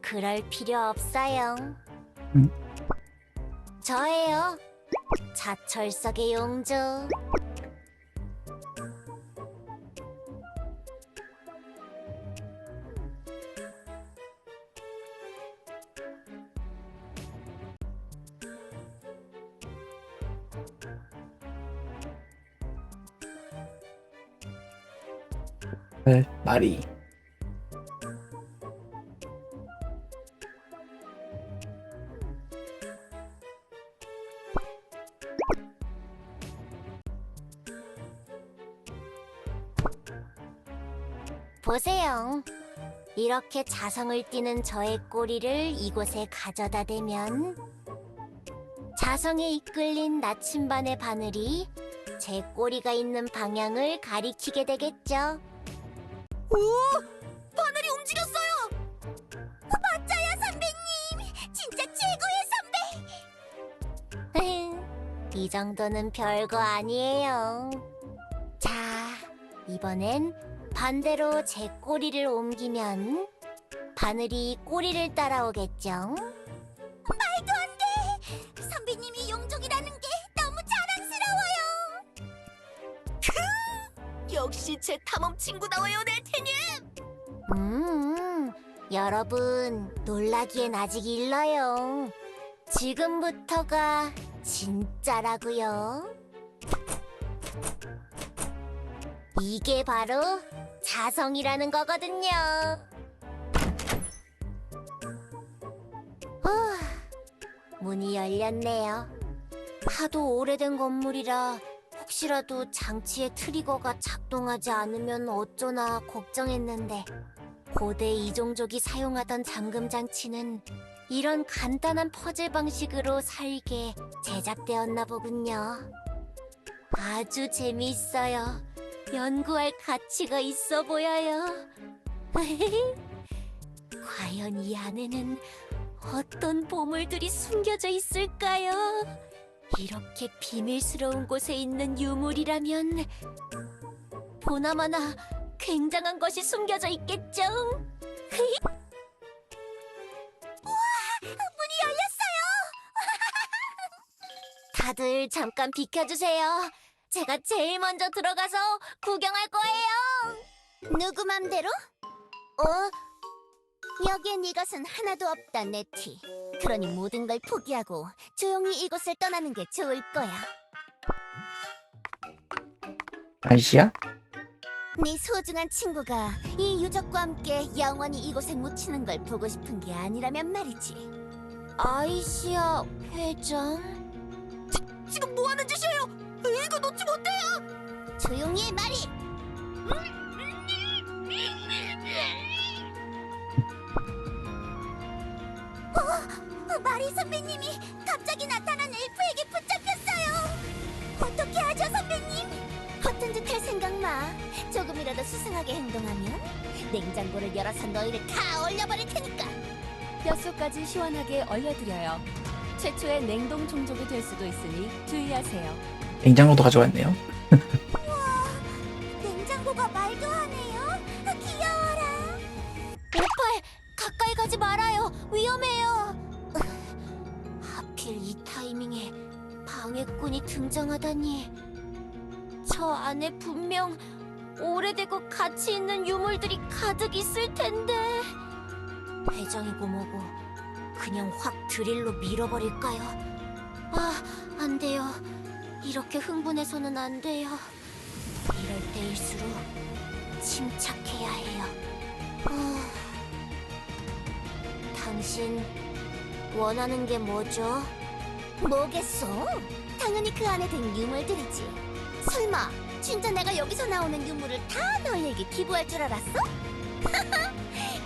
그럴 필요 없어요. 저예요. 자철석의 용주. 말이. 보세요. 이렇게 자성을 띠는 저의 꼬리를 이곳에 가져다 대면 자성에 이끌린 나침반의 바늘이 제 꼬리가 있는 방향을 가리키게 되겠죠. 오! 바늘이 움직였어요! 이 정도는 별거 아니에요. 자, 이번엔 반대로 제 꼬리를 옮기면 바늘이 꼬리를 따라오겠죠? 말도 안 돼! 선배님이 용종이라는 게 너무 자랑스러워요! 역시 제 탐험 친구다워요, 네티님! 여러분, 놀라기엔 아직 일러요. 지금부터가 진짜라고요. 이게 바로 자성이라는 거거든요. 문이 열렸네요. 하도 오래된 건물이라 혹시라도 장치의 트리거가 작동하지 않으면 어쩌나 걱정했는데 고대 이종족이 사용하던 잠금 장치는 이런 간단한 퍼즐 방식으로 살게 제작되었나 보군요. 아주 재미있어요. 연구할 가치가 있어 보여요. 과연 이 안에는 어떤 보물들이 숨겨져 있을까요? 이렇게 비밀스러운 곳에 있는 유물이라면 보나마나 굉장한 것이 숨겨져 있겠죠? 우와! 문이 열렸어요! 다들 잠깐 비켜주세요. 제가 제일 먼저 들어가서 구경할 거예요. 누구 맘대로? 여기엔 이것은 하나도 없다, 네티. 그러니 모든 걸 포기하고 조용히 이곳을 떠나는 게 좋을 거야. 아이씨야? 네 소중한 친구가 이 유적과 함께 영원히 이곳에 묻히는 걸 보고 싶은 게 아니라면 말이지. 아이시야 회장? 지금 뭐 하는 짓이에요? 이거 놓지 못해요! 조용히 해, 마리! 마리 선배님이 갑자기 나타난 엘프에게 붙잡혔어요! 어떻게 하죠, 선배님? 허튼 짓 할 생각 마. 조금이라도 수상하게 행동하면 냉장고를 열어서 너희를 다 얼려버릴 테니까. 뼛속까지 시원하게 얼려드려요. 최초의 냉동 종족이 될 수도 있으니 주의하세요. 냉장고도 가져왔네요. 우와, 냉장고가 말도 하네요. 귀여워라. 오팔, 가까이 가지 말아요. 위험해요. 하필 이 타이밍에 방해꾼이 등장하다니. 저 안에 분명 오래되고 가치 있는 유물들이 가득 있을 텐데. 회장이고 뭐고 그냥 확 드릴로 밀어버릴까요? 아, 안 돼요. 이렇게 흥분해서는 안 돼요. 이럴 때일수록 침착해야 해요. 당신 원하는 게 뭐죠? 뭐겠어? 당연히 그 안에 든 유물들이지. 설마 진짜 내가 여기서 나오는 유물을 다 너희에게 기부할 줄 알았어?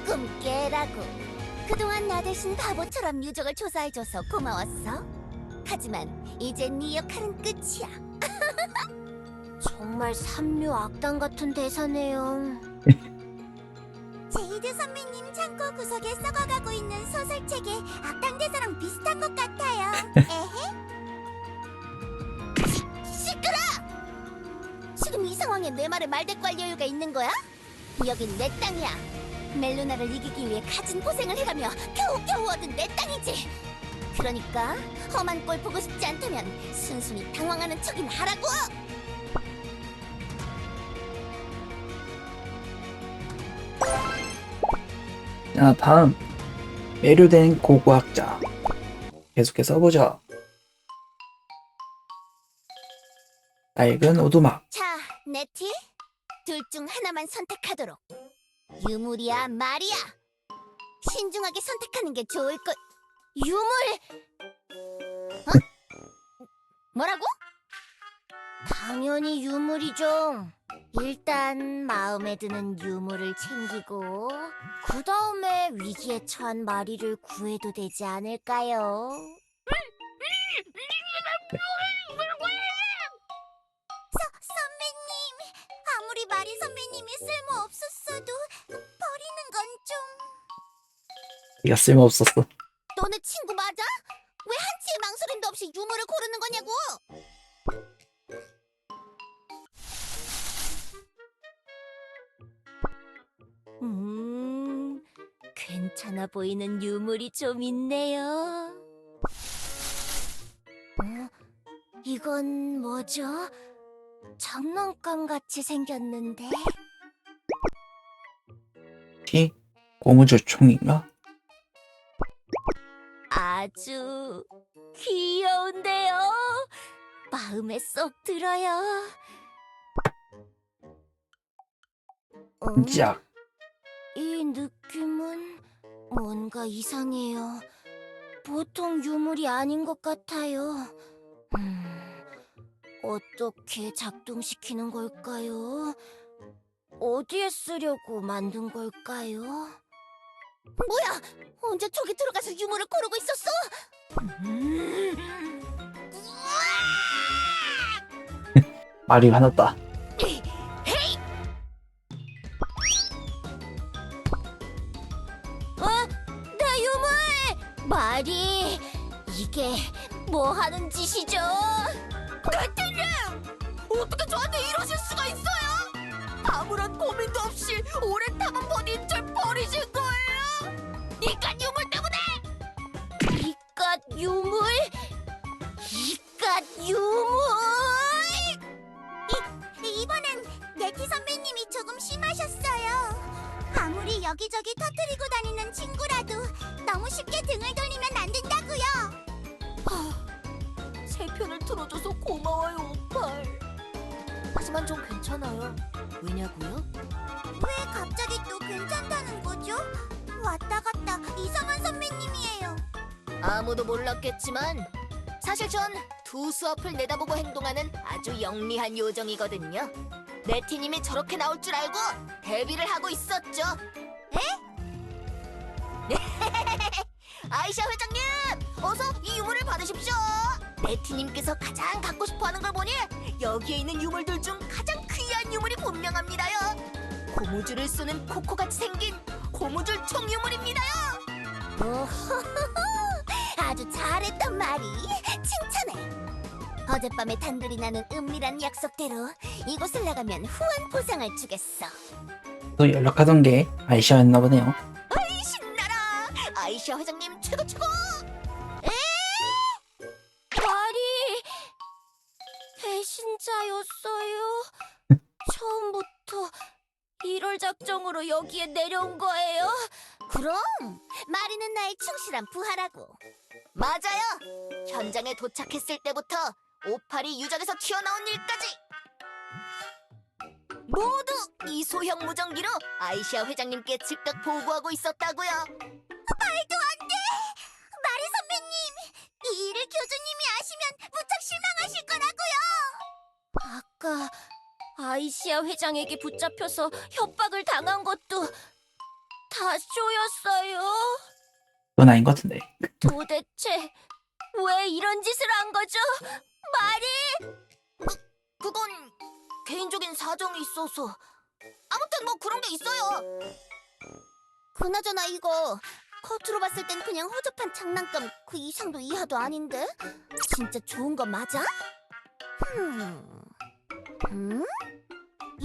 꿈 깨라고. 그동안 나 대신 바보처럼 유적을 조사해줘서 고마웠어. 하지만 이제 네 역할은 끝이야. 정말 삼류 악당 같은 대사네요. 제이드 선배님 창고 구석에 썩어가고 있는 소설책의 악당 대사랑 비슷한 것 같아요. 에헤? 시끄러! 지금 이 상황에 내 말에 말대꾸할 여유가 있는 거야? 여긴 내 땅이야. 멜루나를 이기기 위해 가진 고생을 해가며 겨우겨우 얻은 내 땅이지. 그러니까 험한 꼴 보고 싶지 않다면 순순히 당황하는 척이나 하라고! 자, 다음 매료된 고고학자 계속해서 보죠. 낡은 오두막. 자, 네티, 둘 중 하나만 선택하도록. 유물이야, 말이야. 신중하게 선택하는 게 좋을 걸. 유물! 어? 뭐라고? 당연히 유물이죠. 일단 마음에 드는 유물을 챙기고 그 다음에 위기에 처한 마리를 구해도 되지 않을까요? 선배님, 아무리 마리 선배님이 쓸모 없었어도 버리는 건 좀... 이가 쓸모없었어. 너네 친구 맞아? 왜 한치의 망설임도 없이 유물을 고르는 거냐고? 괜찮아 보이는 유물이 좀 있네요. 이건 뭐죠? 장난감 같이 생겼는데? T? 고무줄 총인가? 아주 귀여운데요. 마음에 쏙 들어요. 짝. 이 느낌은 뭔가 이상해요. 보통 유물이 아닌 것 같아요. 어떻게 작동시키는 걸까요? 어디에 쓰려고 만든 걸까요? 뭐야? 언제 저기 들어가서 유물을 고르고 있었어? 말이 화났다. 내 유물! 말이 이게 뭐 하는 짓이죠? 네티님! 어떻게 저한테 이러실 수가 있어요? 아무런 고민도 없이 오랜 탐험 버린 절 버리신 거예요? 이깟 유물 때문에! 이깟 유물? 이깟 유물! 이번엔 네티 선배님이 조금 심하셨어요. 아무리 여기저기 터뜨리고 다니는 친구라도 너무 쉽게 등을 돌리면 안 된다고요. 새 편을 틀어줘서 고마워요, 오팔. 하지만 좀 괜찮아요. 왜냐고요? 왜 갑자기 또 괜찮다는 거죠? 왔다 갔다 이상한 선배님이에요. 아무도 몰랐겠지만 사실 전 두 수앞을 내다보고 행동하는 아주 영리한 요정이거든요. 네티님이 저렇게 나올 줄 알고 대비를 하고 있었죠. 에? 아이샤 회장님, 어서 이 유물을 받으십시오. 네티님께서 가장 갖고 싶어하는 걸 보니 여기에 있는 유물들 중 가장 귀한 유물이 분명합니다요. 고무줄을 쏘는 코코같이 생긴 고무줄 총 유물입니다요. 아주 잘했단 말이. 칭찬해. 어젯밤에 단둘이 나눈 은밀한 약속대로 이곳을 나가면 후한 보상을 주겠어. 또 연락하던 게 아이샤였나 보네요. 아이 신나라. 아이샤 회장님 최고 최고. 말이 배신자였어요. 처음부터 이럴 작정으로 여기에 내려온 거예요? 그럼 마리는 나의 충실한 부하라고. 맞아요. 현장에 도착했을 때부터 오팔이 유적에서 튀어나온 일까지 모두 이 소형 무전기로 아이샤 회장님께 즉각 보고하고 있었다고요. 말도 안 돼! 마리 선배님! 이 일을 교주님이 아시면 무척 실망하실 거라고요! 아까 아이시아 회장에게 붙잡혀서 협박을 당한 것도 다 쇼였어요. 그건 아닌 것 같은데. 도대체 왜 이런 짓을 한 거죠? 마리! 그건 개인적인 사정이 있어서. 아무튼 뭐 그런 게 있어요. 그나저나 이거 겉으로 봤을 땐 그냥 허접한 장난감 그 이상도 이하도 아닌데? 진짜 좋은 거 맞아?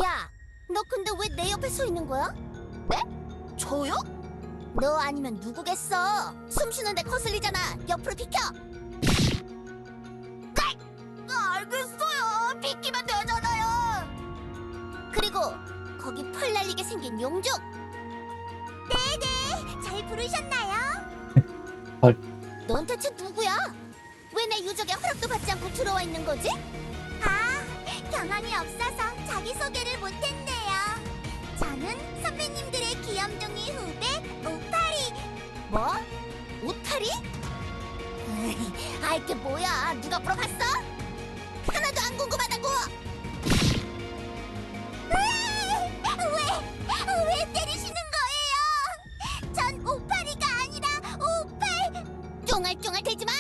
야, 너 근데 왜 내 옆에 서 있는 거야? 네? 저요? 너 아니면 누구겠어? 숨 쉬는데 거슬리잖아. 옆으로 비켜. 알겠어요. 비키면 되잖아요. 그리고 거기 펄 날리게 생긴 용족. 네네, 잘 부르셨나요? 헐. 넌 대체 누구야? 왜 내 유적에 허락도 받지 않고 들어와 있는 거지? 아, 경험이 없어서 자기소개를 못했네요. 저는 선배님들의 귀염둥이 후배 오파리. 뭐? 오타리? 알게 뭐야? 누가 물어봤어? 하나도 안 궁금하다고. 왜 때리시는 거예요? 전 오파리가 아니라 오팔. 쫑알쫑알 대지 마.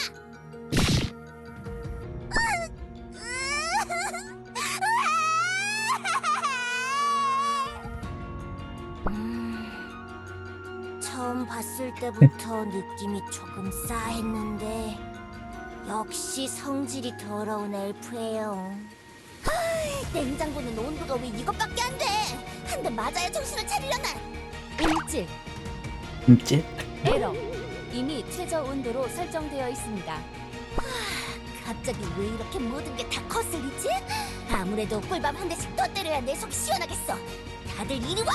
처음 봤을 때부터 느낌이 조금 싸했는데 역시 성질이 더러운 엘프예요. 냉장고는 온도가 왜 이것밖에 안 돼? 한 대 맞아야 정신을 차리려나? 음질, 음질? 에러. 이미 최저 온도로 설정되어 있습니다. 갑자기 왜 이렇게 모든 게 다 거슬리지? 아무래도 꿀밤 한 대씩 더 때려야 내 속 시원하겠어. 다들 이리 와!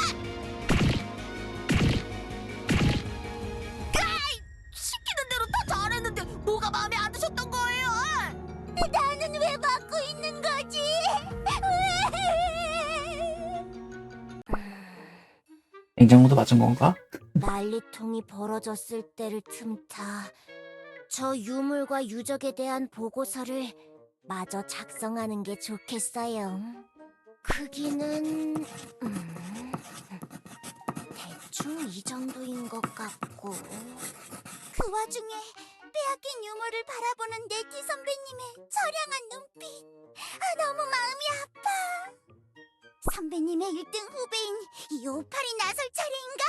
아이, 시키는 대로 다 잘했는데 뭐가 마음에 안 드셨던 거예요? 나는 왜 막고 있는 거지? 냉장고도 맞은 건가? 난리통이 벌어졌을 때를 틈타 저 유물과 유적에 대한 보고서를 마저 작성하는 게 좋겠어요. 크기는 대충 이 정도인 것 같고. 그 와중에 빼앗긴 유물을 바라보는 네티 선배님의 처량한 눈빛. 너무 마음이 아파. 선배님의 1등 후배인 이 오팔이 나설 차례인가?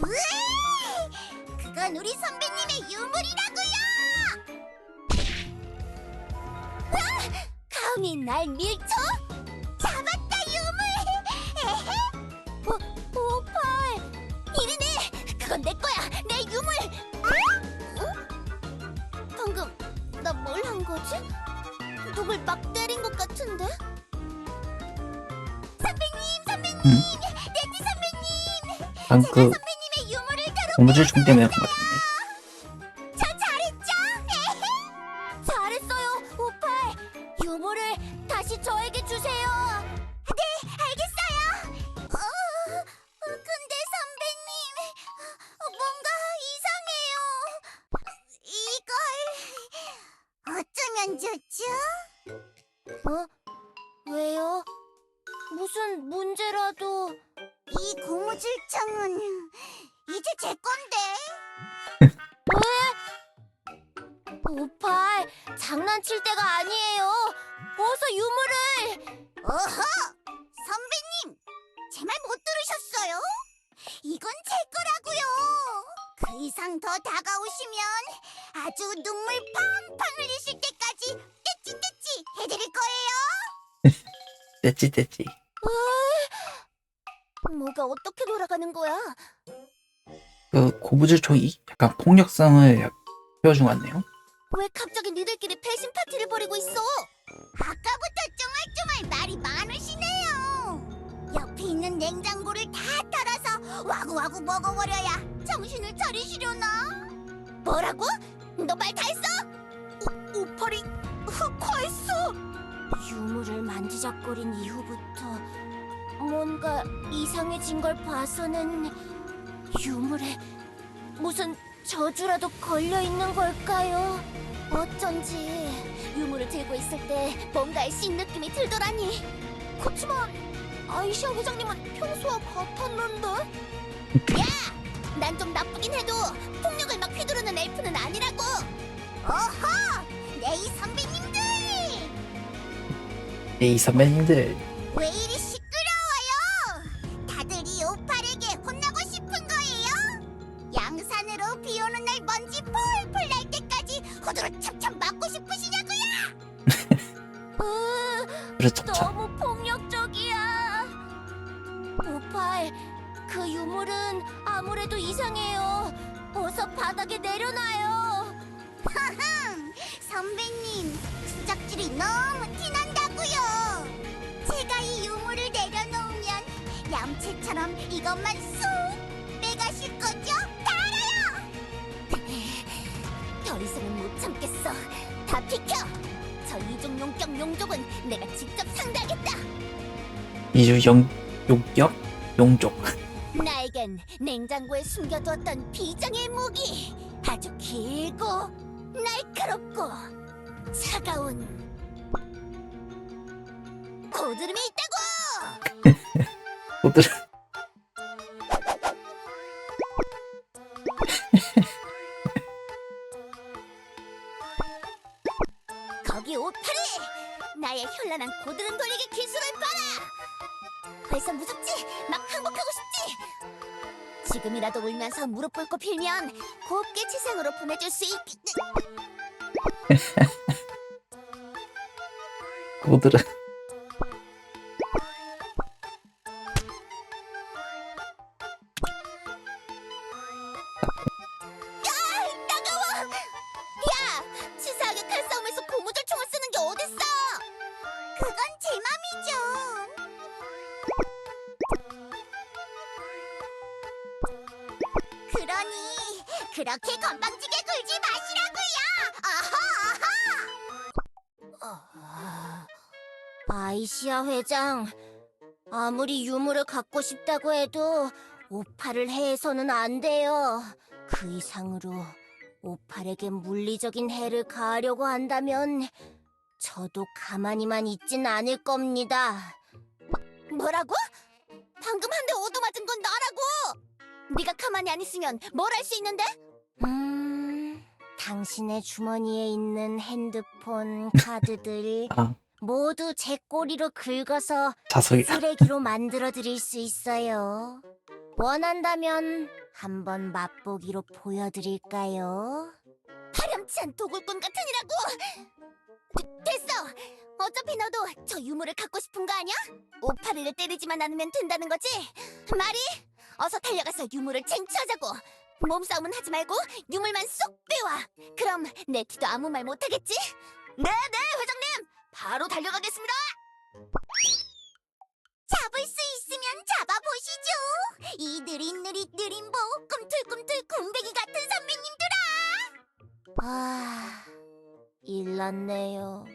으이! 그건 우리 선배님의 유물이라고요! 감히 날 밀쳐? 잡았다 유물! 에헤? 오팔! 이리네! 그건 내 거야! 내 유물! 방금 나 뭘 한 거지? 누굴 막 때린 것 같은데? 선배님! 응? 네티 선배님! 방금 제가 그 선배님의 유물을 다뤄 고무줄 총 때문에 그런 것 같은데. 저 잘했죠? 잘했어요, 오팔. 유물을 다시 저에게 주세요. 네, 알겠어요. 근데 선배님, 뭔가 이상해요. 이걸 어쩌면 좋죠? 왜요? 무슨 문제라도? 이 고무줄청은 이제 제 건데. 오팔, 장난칠 때가 아니에요. 어서 유물을. 어허! 선배님, 제 말 못 들으셨어요? 이건 제 거라고요. 그 이상 더 다가오시면 아주 눈물 팡팡 흘리실 때까지 떼찌떼찌 해드릴 거예요. 떼찌떼찌. 뭐가 어떻게 돌아가는 거야? 그 고무줄 총이 약간 폭력성을 보여준 것 같네요. 왜 갑자기 니들끼리 배신 파티를 벌이고 있어? 아까부터 쫑알쫑알 말이 많으시네요. 옆에 있는 냉장고를 다 털어서 와구와구 먹어버려야 정신을 차리시려나? 뭐라고? 너 말 다 했어? 오팔이 흑화했어. 유물을 만지작거린 이후부터 뭔가 이상해진 걸 봐서는 유물에 무슨 저주라도 걸려 있는 걸까요? 어쩐지 유물을 들고 있을 때 뭔가에 씬 느낌이 들더라니. 그치만 아이시아 회장님은 평소와 같았는데? 야! 난 좀 나쁘긴 해도 폭력을 막 휘두르는 엘프는 아니라고! 어허! 네이 선배님들! 이 선배님들. 왜 이리 시끄러워요? 다들 이 오팔에게 혼나고 싶은 거예요? 양산으로 비 오는 날 먼지 폴폴 날 때까지 호두로 찹찹 맞고 싶으시냐고요? 그렇죠. 너무 폭력적이야. 오팔, 그 유물은 아무래도 이상해요. 어서 바닥에 내려놔요. 선배님, 수작질이 너무 티난다고요. 제가 이 유물을 내려놓으면 얌체처럼 이것만 쑥 빼가실 거죠? 다 알아요. 더 이상은 못 참겠어. 다 비켜. 저 이중 용격 용족은 내가 직접 상대하겠다. 이주 용격 용족. 나에겐 냉장고에 숨겨두었던 비장의 무기, 아주 길고 날카롭고 차가운 고드름이 있다고! 오들. 거기 오팔이! 나의 현란한 고드름 돌리기 기술을 봐라! 벌써 무섭지? 막 항복하고 싶지? 지금이라도 울면서 무릎 꿇고 빌면 곱게 지상으로 보내줄 수 있겠... 오들은. 따가워! 야! 치사하게 칼싸움에서 고무줄 총을 쓰는 게 어딨어! 그건 제 맘이죠. 그러니 그렇게 건방지게 굴지 마시라고요. 아하. 아이시아 회장, 아무리 유물을 갖고 싶다고 해도 오팔을 해서는 안 돼요. 그 이상으로 오팔에게 물리적인 해를 가하려고 한다면 저도 가만히만 있진 않을 겁니다. 뭐라고? 방금 한 대 얻어맞은 건 나라고! 네가 가만히 안 있으면 뭘 할 수 있는데? 당신의 주머니에 있는 핸드폰, 카드들 아, 모두 제 꼬리로 긁어서 자석이다. 쓰레기로 만들어 드릴 수 있어요. 원한다면 한번 맛보기로 보여드릴까요? 파렴치한 도굴꾼 같으니라고! 됐어! 어차피 너도 저 유물을 갖고 싶은 거 아니야? 오파리를 때리지만 않으면 된다는 거지? 마리, 어서 달려가서 유물을 쟁취하자고! 몸싸움은 하지 말고 유물만 쏙 빼와! 그럼 네티도 아무 말 못하겠지? 네네, 회장님! 바로 달려가겠습니다! 잡을 수 있으면 잡아보시죠! 이 느릿느릿 보 꿈틀꿈틀 곰뱅이 같은 선배님들아! 아... 일났네요.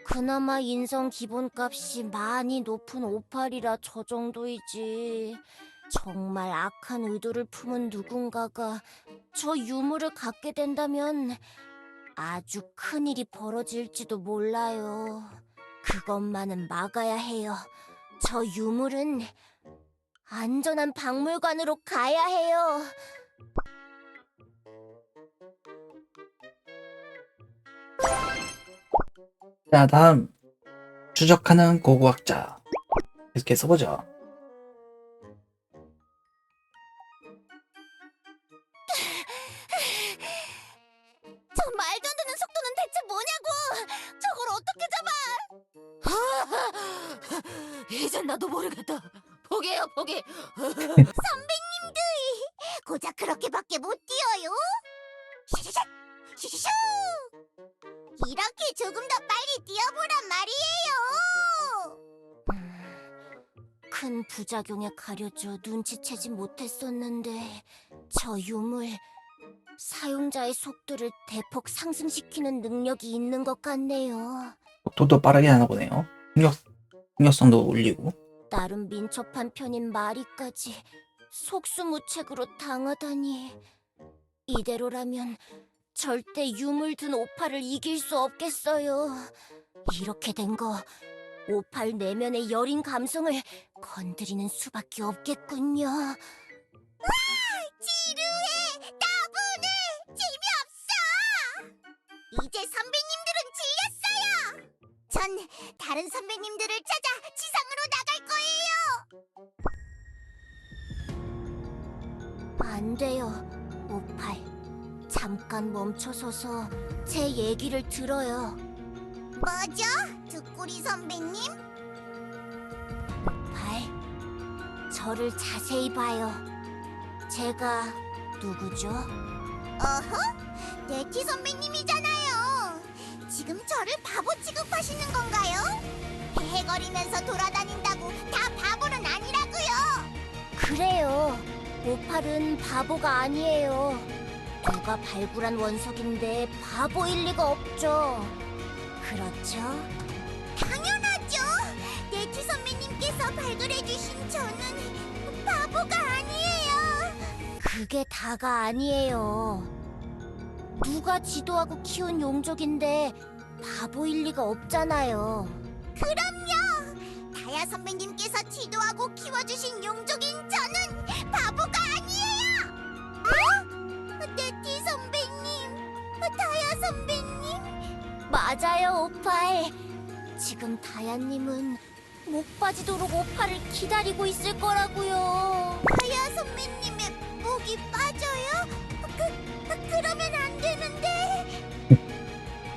그나마 인성 기본값이 많이 높은 오팔이라 저 정도이지. 정말 악한 의도를 품은 누군가가 저 유물을 갖게 된다면 아주 큰일이 벌어질지도 몰라요. 그것만은 막아야 해요. 저 유물은 안전한 박물관으로 가야 해요. 자, 다음 추적하는 고고학자 계속해 써보죠. 저 말도 안 되는 속도는 대체 뭐냐고! 저걸 어떻게 잡아! 이젠 나도 모르겠다. 포기해요, 포기. 선배님들, 고작 그렇게밖에 못 뛰어요? 샤샤샤, 슈슈슈. 이렇게 조금 더 빨리 뛰어보란 말이에요. 큰 부작용에 가려져 눈치채지 못했었는데 저 유물 사용자의 속도를 대폭 상승시키는 능력이 있는 것 같네요. 속도도 빠르게 하나 보네요. 공격성도 올리고. 나름 민첩한 편인 마리까지 속수무책으로 당하다니. 이대로라면 절대 유물 든 오팔을 이길 수 없겠어요. 이렇게 된 거 오팔 내면의 여린 감성을 건드리는 수밖에 없겠군요. 와! 지루해! 따분해! 재미없어! 이제 선배님들은 질렸어요! 전 다른 선배님들을 찾아 지상으로 나갈 거예요! 안 돼요, 오팔. 잠깐 멈춰서서 제 얘기를 들어요. 뭐죠? 두꾸리 선배님? 오팔, 저를 자세히 봐요. 제가 누구죠? 어허? 네티 선배님이잖아요. 지금 저를 바보 취급하시는 건가요? 헤헤거리면서 돌아다닌다고 다 바보는 아니라고요. 그래요. 오팔은 바보가 아니에요. 누가 발굴한 원석인데 바보일 리가 없죠. 그렇죠? 당연하죠. 네티 선배님께서 발굴해주신 저는 바보가 아니에요. 그게 다가 아니에요. 누가 지도하고 키운 용족인데 바보일 리가 없잖아요. 그럼요. 다야 선배님께서 지도하고 키워주신 용족인 저는 바보가 아니에요. 네티 선배님, 다야 선배님. 맞아요, 오팔. 지금 다야님은 목 빠지도록 오팔을 기다리고 있을 거라고요. 다야 선배님의 목이 빠져요? 그러면 안 되는데.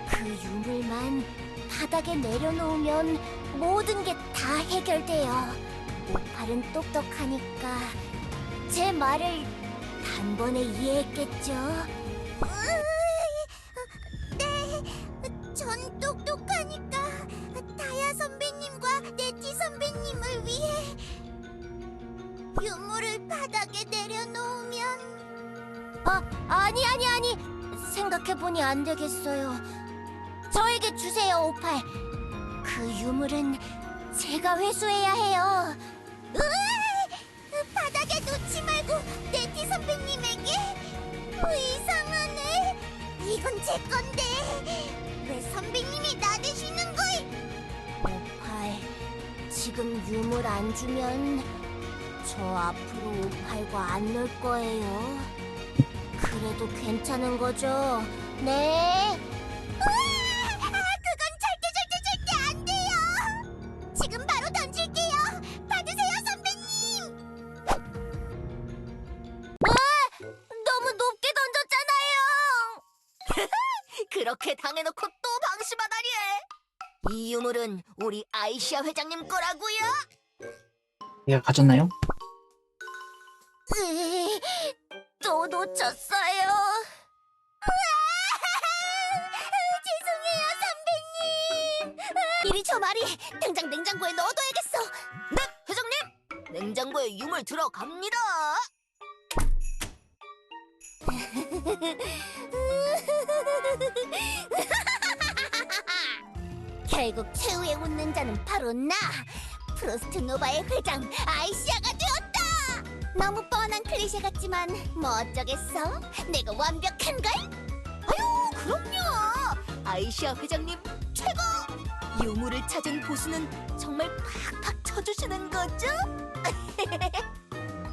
그 유물만 바닥에 내려놓으면 모든 게 다 해결돼요. 오팔은 똑똑하니까 제 말을 단번에 이해했겠죠? 네, 전 똑똑하니까 다야 선배님과 네티 선배님을 위해 유물을 바닥에 내려놓으면... 아니. 생각해보니 안 되겠어요. 저에게 주세요, 오팔. 그 유물은 제가 회수해야 해요. 바닥에 놓지 말고 네티 선배님에게? 이상하네. 이건 제 건데 왜 선배님이 나대시는 거이? 오팔, 지금 유물 안 주면 저 앞으로 오팔과 안 놀 거예요. 그래도 괜찮은 거죠? 네. 그건 절대 안 돼요. 지금 바로 던질게요. 받으세요, 선배님. 너무 높게 던졌잖아요. 그렇게 당해놓고 또 방심하다니. 이 유물은 우리 아이시아 회장님 거라고요? 얘가 가졌나요? 또 놓쳤어요. 죄송해요, 선배님. 이리 저 말이 당장 냉장고에 넣어둬야겠어. 네, 회장님. 냉장고에 유물 들어갑니다. 결국 최후의 웃는 자는 바로 나, 프로스트 노바의 회장 아이시아가 되었다. 너무 뻔한 클리셰 같지만 뭐 어쩌겠어? 내가 완벽한걸? 아유, 그럼요. 아이시아 회장님 최고. 유물을 찾은 보수는 정말 팍팍 쳐주시는 거죠?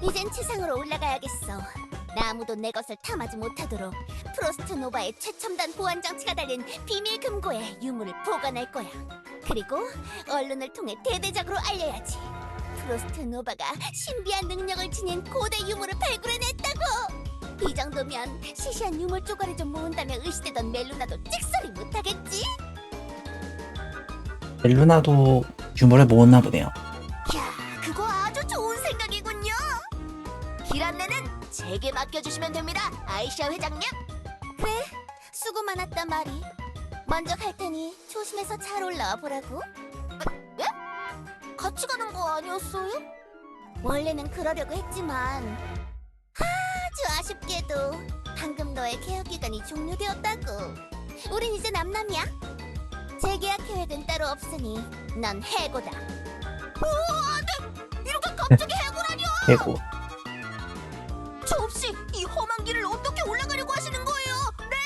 이젠 지상으로 올라가야겠어. 아무도 내 것을 탐하지 못하도록 프로스트 노바의 최첨단 보안 장치가 달린 비밀 금고에 유물을 보관할 거야. 그리고 언론을 통해 대대적으로 알려야지. 프로스트 노바가 신비한 능력을 지닌 고대 유물을 발굴해냈다고. 이 정도면 시시한 유물 쪼가리 좀 모은다며 의시되던 멜루나도 찍소리 못하겠지? 멜루나도 유물을 모았나 보네요. 야, 그거 아주 좋은 생각이군요. 길 안내는 제게 맡겨주시면 됩니다, 아이시아 회장님. 그래, 수고 많았다 말이. 먼저 갈 테니 조심해서 잘 올라와 보라고. 예? 같이 가는 거 아니었어요? 원래는 그러려고 했지만 아주 아쉽게도 방금 너의 계약 기간이 종료되었다고. 우린 이제 남남이야. 재계약 계획은 따로 없으니 넌 해고다. 안돼! 이렇게 갑자기 해고라뇨! 해고. 저 없이 이 험한 길을 어떻게 올라가려고 하시는 거예요? 네?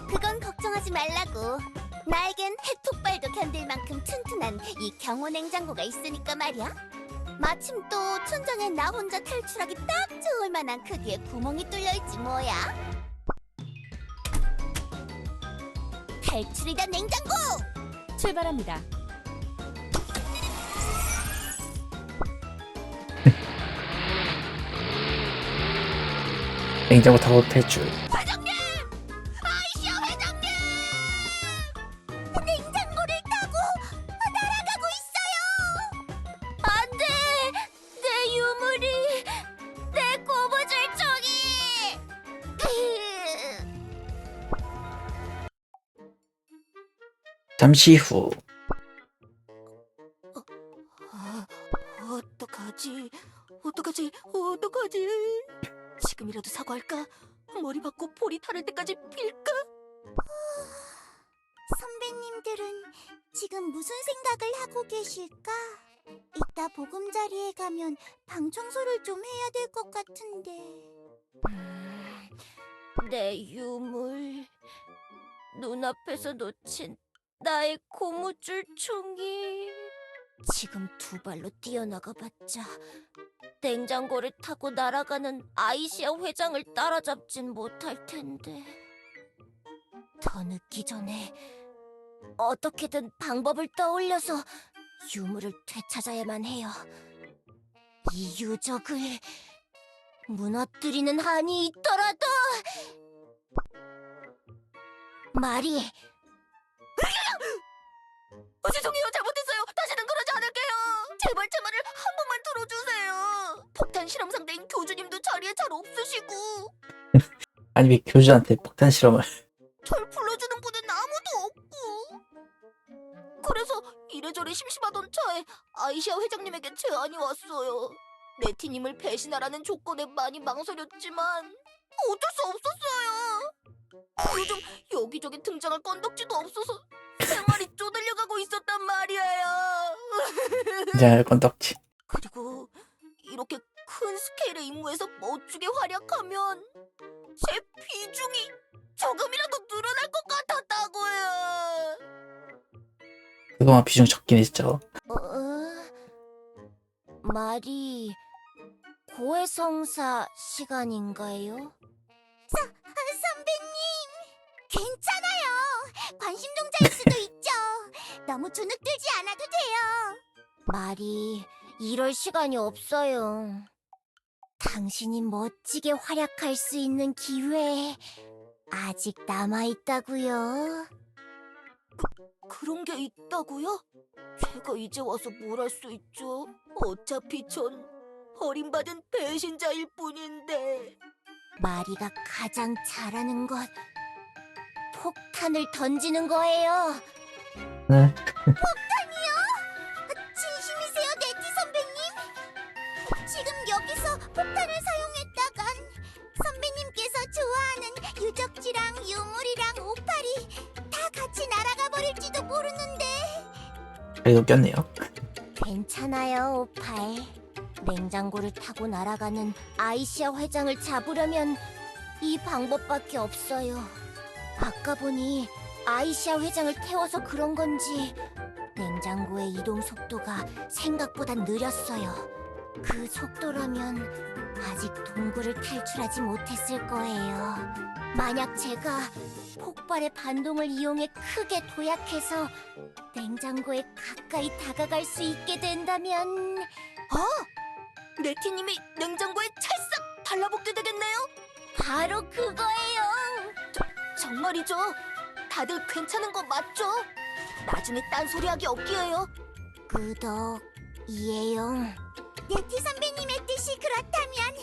그건 걱정하지 말라고. 나에겐 핵폭발도 견딜 만큼 튼튼한 이 경호 냉장고가 있으니까 말이야. 마침 또 천장에 나 혼자 탈출하기 딱 좋을 만한 크기의 구멍이 뚫려있지 뭐야. 탈출이다, 냉장고! 출발합니다. 냉장고 타고 탈출. 회장님! 아이시아 회장님! 냉장고를 타고 날아가고 있어요! 안 돼! 내 유물이! 내 고무줄총이! 잠시 후. 어떡하지? 지금이라도 사과할까? 머리 받고 볼이 타를 때까지 빌까? 선배님들은 지금 무슨 생각을 하고 계실까? 이따 보금자리에 가면 방 청소를 좀 해야 될 것 같은데. 내 유물, 눈앞에서 놓친 나의 고무줄 총이. 지금 두 발로 뛰어나가봤자 냉장고를 타고 날아가는 아이시아 회장을 따라잡진 못할 텐데. 더 늦기 전에 어떻게든 방법을 떠올려서 유물을 되찾아야만 해요. 이 유적을 무너뜨리는 한이 있더라도. 말이. 죄송해요, 잘못했어요. 다시는 그러지 않을게요. 제발 제 말을 한 번만 들어주세요. 폭탄 실험 상대인 교주님도 자리에 잘 없으시고 아니 왜 교주한테 폭탄 실험을? 절 불러주는 분은 아무도 없고 그래서 이래저래 심심하던 차에 아이시아 회장님에게 제안이 왔어요. 네티님을 배신하라는 조건에 많이 망설였지만 어쩔 수 없었어요. 요즘 여기저기 등장할 건덕지도 없어서 생활이 쪼들려가고 있었단 말이에요. 이제 건덕지. 그리고 이렇게 큰 스케일의 임무에서 멋지게 활약하면 제 비중이 조금이라도 늘어날 것 같았다고요. 그동안 비중 적긴 했죠. 말이 고해성사 시간인가요? 선배님, 괜찮아요. 관심종자일 수도 있죠. 너무 주눅들지 않아도 돼요. 말이 이럴 시간이 없어요. 당신이 멋지게 활약할 수 있는 기회 아직 남아있다고요. 그런 게 있다고요? 제가 이제 와서 뭘 할 수 있죠? 어차피 전 버림받은 배신자일 뿐인데. 마리가 가장 잘하는 것 폭탄을 던지는 거예요. 네. 진심이세요, 네티 선배님? 지금 여기서 폭탄을 사용했다간 선배님께서 좋아하는 유적지랑 유물이랑 오팔이 다 같이 날아가 버릴지도 모르는데. 그래도 꼈네요. 괜찮아요, 오팔. 냉장고를 타고 날아가는 아이시아 회장을 잡으려면 이 방법밖에 없어요. 아까 보니 아이시아 회장을 태워서 그런 건지 냉장고의 이동 속도가 생각보다 느렸어요. 그 속도라면 아직 동굴을 탈출하지 못했을 거예요. 만약 제가 폭발의 반동을 이용해 크게 도약해서 냉장고에 가까이 다가갈 수 있게 된다면 네티님이 냉장고에 찰싹 달라붙게 되겠네요? 바로 그거예요. 정말이죠? 다들 괜찮은 거 맞죠? 나중에 딴소리하기 없기에요. 끄덕 이해용. 네티 선배님의 뜻이 그렇다면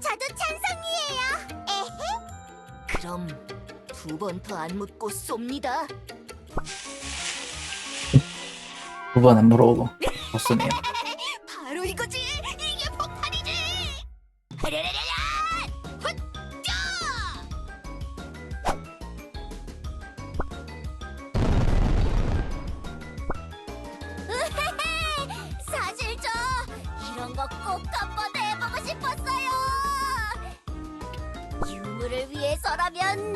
저도 찬성이에요. 에헤. 그럼 두 번 더 안 묻고 쏩니다. 2번 안 물어보고 못 쏘네요. 바로 이거지. 이게 폭탄이지. 하랴랴랴랴. 훗자. 사실 저 이런 거 꼭 한번 해보고 싶었어요. 유물을 위해서라면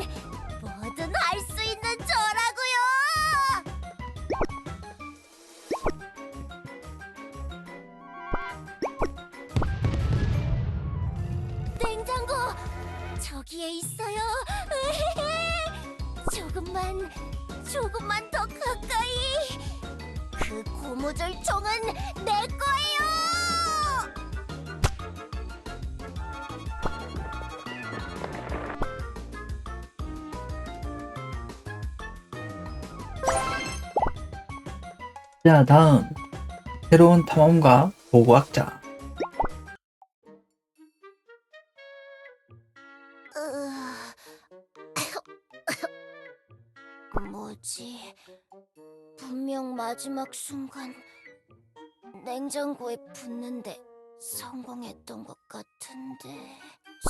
뭐든 할 수 있는 저라고요. 냉장고 저기에 있어요. 조금만 더 가까이. 그 고무줄총은 내 거예요. 자, 다음 새로운 탐험가 보고학자. 뭐지? 분명 마지막 순간 냉장고에 붙는데 성공했던 것 같은데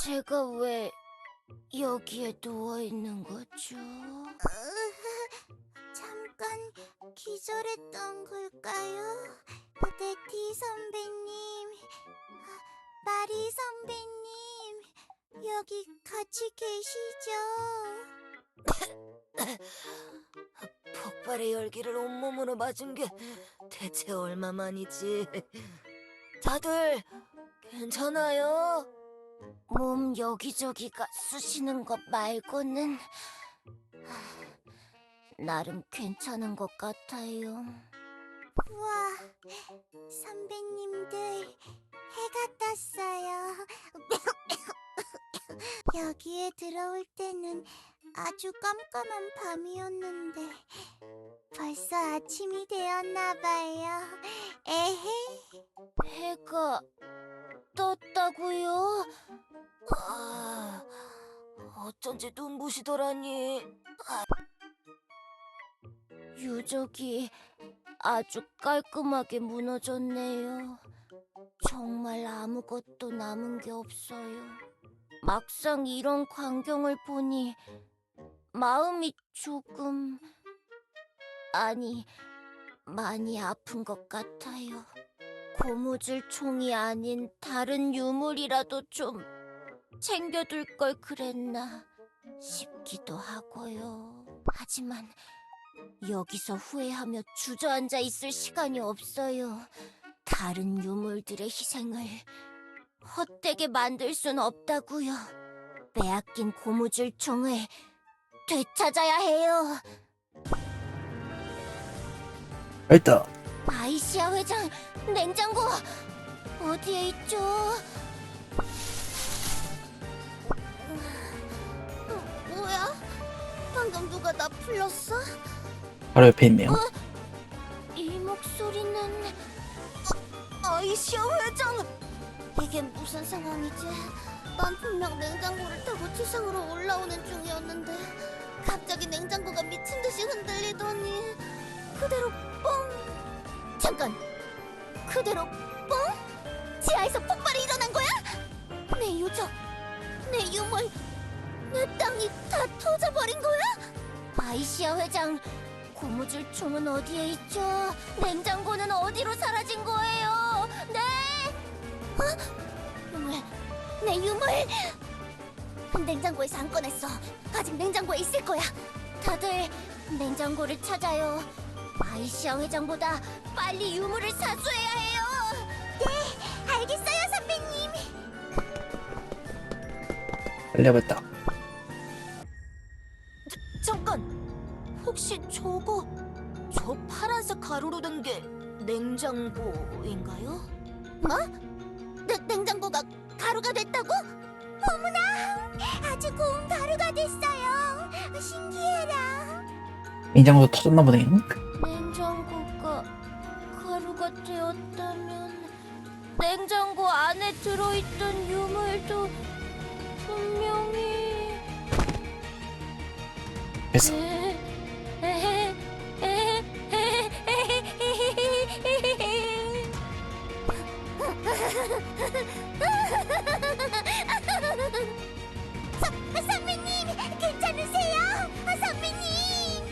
제가 왜 여기에 누워 있는 거죠? 잠깐 기절했던 걸까요? 네티 선배님, 마리 선배님, 여기 같이 계시죠? 폭발의 열기를 온몸으로 맞은 게 대체 얼마만이지? 다들 괜찮아요? 몸 여기저기가 쑤시는 것 말고는 나름 괜찮은 것 같아요. 와, 선배님들 해가 떴어요. 여기에 들어올 때는 아주 깜깜한 밤이었는데 벌써 아침이 되었나 봐요. 에헤. 해가 떴다고요? 어쩐지 눈부시더라니. 유적이 아주 깔끔하게 무너졌네요. 정말 아무것도 남은 게 없어요. 막상 이런 광경을 보니 마음이 조금... 아니, 많이 아픈 것 같아요. 고무줄 총이 아닌 다른 유물이라도 좀 챙겨둘 걸 그랬나 싶기도 하고요. 하지만 여기서 후회하며 주저앉아 있을 시간이 없어요. 다른 유물들의 희생을 헛되게 만들 순 없다고요. 빼앗긴 고무줄 총을 되찾아야 해요. 일단 아이시아 회장, 냉장고 어디에 있죠? 뭐야? 방금 누가 나 불렀어? 바로 옆에 있네요. 이 목소리는 아이시아 회장! 이게 무슨 상황이지? 난 분명 냉장고를 타고 지상으로 올라오는 중이었는데 갑자기 냉장고가 미친 듯이 흔들리더니 그대로 뻥! 잠깐! 그대로 뻥? 지하에서 폭발이 일어난 거야? 내 유적, 내 유물, 내 땅이 다 터져버린 거야? 아이시아 회장, 고무줄 총은 어디에 있죠? 냉장고는 어디로 사라진 거예요? 네! 유물, 내 유물! 냉장고에서 안 꺼냈어. 아직 냉장고에 있을 거야. 다들 냉장고를 찾아요. 아이시아 회장보다 빨리 유물을 사수해야 해요. 네, 알겠어요, 선배님. 달려봤다. 잠깐, 혹시 저거 저 파란색 가루로 된 게 냉장고인가요? 뭐? 냉장고가 가루가 됐다고? 어머나, 아주 고운 가루가 됐어요. 신기해라. 냉장고도 터졌나 보네. 냉장고가 가루가 되었다면 냉장고 안에 들어있던 유물도 분명히... 됐어. 선배님, 괜찮으세요? 선배님!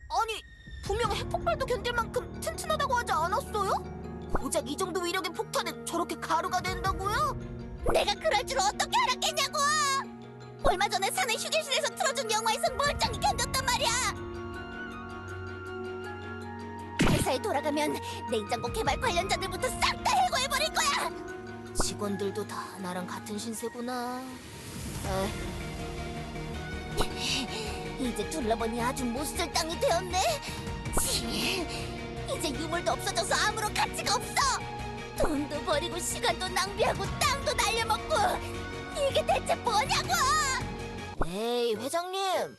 아니, 분명 핵폭발도 견딜 만큼 튼튼하다고 하지 않았어요? 고작 이 정도 위력의 폭탄에 저렇게 가루가 된다고요? 내가 그럴 줄 어떻게 알았겠냐고! 얼마 전에 사내 휴게실에서 틀어준 영화에서 멀쩡히 견뎠단 말이야! 회사에 돌아가면 냉장고 개발 관련자들부터 싹 다 해고해버릴 거야! 직원들도 다 나랑 같은 신세구나. 이제 둘러보니 아주 못쓸 땅이 되었네. 치, 이제 유물도 없어져서 아무런 가치가 없어. 돈도 버리고 시간도 낭비하고 땅도 날려먹고 이게 대체 뭐냐고. 에이, 회장님,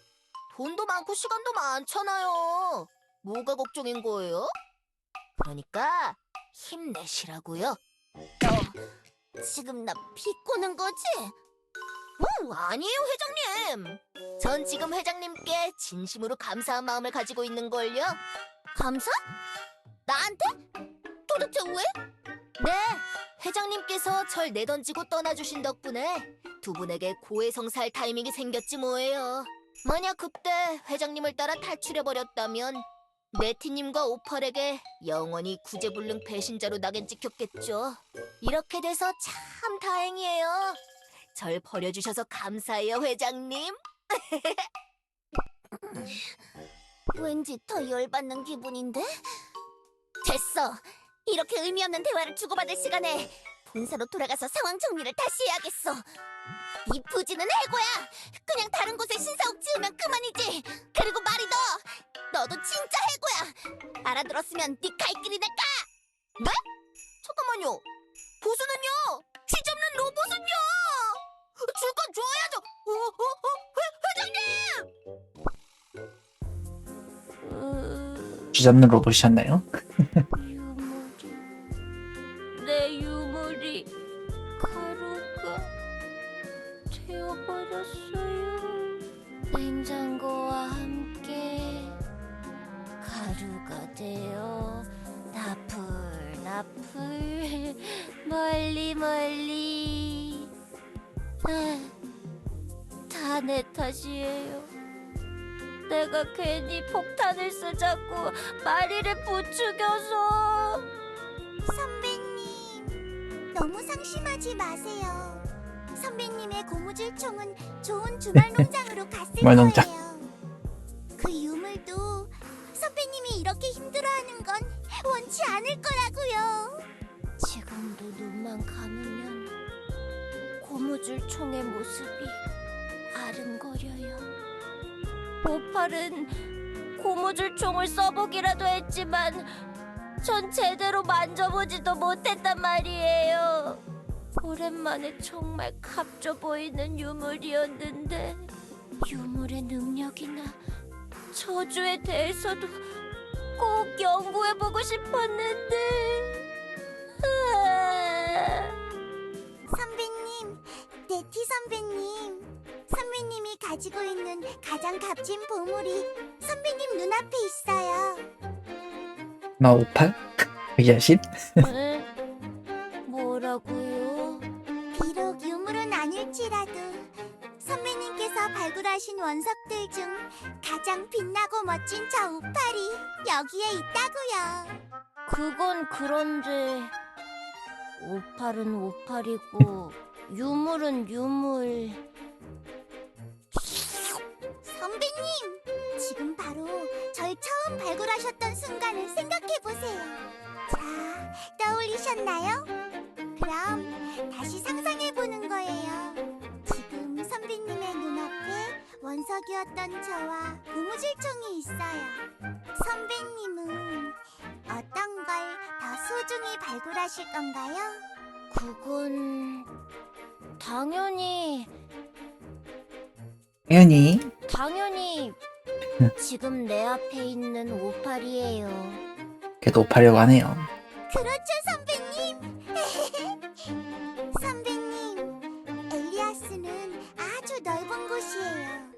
돈도 많고 시간도 많잖아요. 뭐가 걱정인 거예요? 그러니까 힘내시라고요. 지금 나 비꼬는 거지? 아니에요, 회장님. 전 지금 회장님께 진심으로 감사한 마음을 가지고 있는걸요. 감사? 나한테? 도대체 왜? 네, 회장님께서 절 내던지고 떠나주신 덕분에 두 분에게 고해성사할 타이밍이 생겼지 뭐예요. 만약 그때 회장님을 따라 탈출해버렸다면 네티님과 오펄에게 영원히 구제불능 배신자로 낙인 찍혔겠죠. 이렇게 돼서 참 다행이에요. 절 버려주셔서 감사해요, 회장님. 왠지 더 열받는 기분인데? 됐어. 이렇게 의미 없는 대화를 주고받을 시간에 본사로 돌아가서 상황 정리를 다시 해야겠어. 이 부지는 해고야. 그냥 다른 곳에 신사옥 지으면 그만이지. 그리고 말이 너도 진짜 해고야. 알아들었으면 네 갈 길이 내까. 네? 잠깐만요. 보수는요? 쥐 잡는 로봇은요? 줄 건 줘야죠. 회장님! 쥐 잡는 로봇이었나요? 내 유물이 되어버렸어요. 냉장고와 함께 가루가 되어 나풀 멀리 다 내 탓이에요. 내가 괜히 폭탄을 쓰자고 마리를 부추겨서. 선배님, 너무 상심하지 마세요. 선배님의 고무줄총은 좋은 주말 농장으로 갔을 주말 농장. 거예요. 그 유물도 선배님이 이렇게 힘들어하는 건 원치 않을 거라고요. 지금도 눈만 감으면 고무줄총의 모습이 아른거려요. 오팔은 고무줄총을 써보기라도 했지만 전 제대로 만져보지도 못했단 말이에요. 오랜만에 정말 값져 보이는 유물이었는데 유물의 능력이나 저주에 대해서도 꼭 연구해보고 싶었는데. 선배님, 네티 선배님이 가지고 있는 가장 값진 보물이 선배님 눈앞에 있어요. 나 58? 그 자신? 뭐라고요? 비록 유물은 아닐지라도 선배님께서 발굴하신 원석들 중 가장 빛나고 멋진 저 우팔이 여기에 있다고요. 그건 그런데 오팔은 오팔이고 유물은 유물. 선배님, 지금 바로 절 처음 발굴하셨던 순간을 생각해보세요. 자, 떠올리셨나요? 그럼 다시 상상해보는 거예요. 지금 선배님의 눈앞에 원석이었던 저와 고무줄총이 있어요. 선배님은 어떤 걸 더 소중히 발굴하실 건가요? 그건 당연히 당연히 지금 내 앞에 있는 오팔이에요. 걔도 58이라고 하네요. 그렇죠, 선배님. 선배님, 엘리아스는 아주 넓은 곳이에요.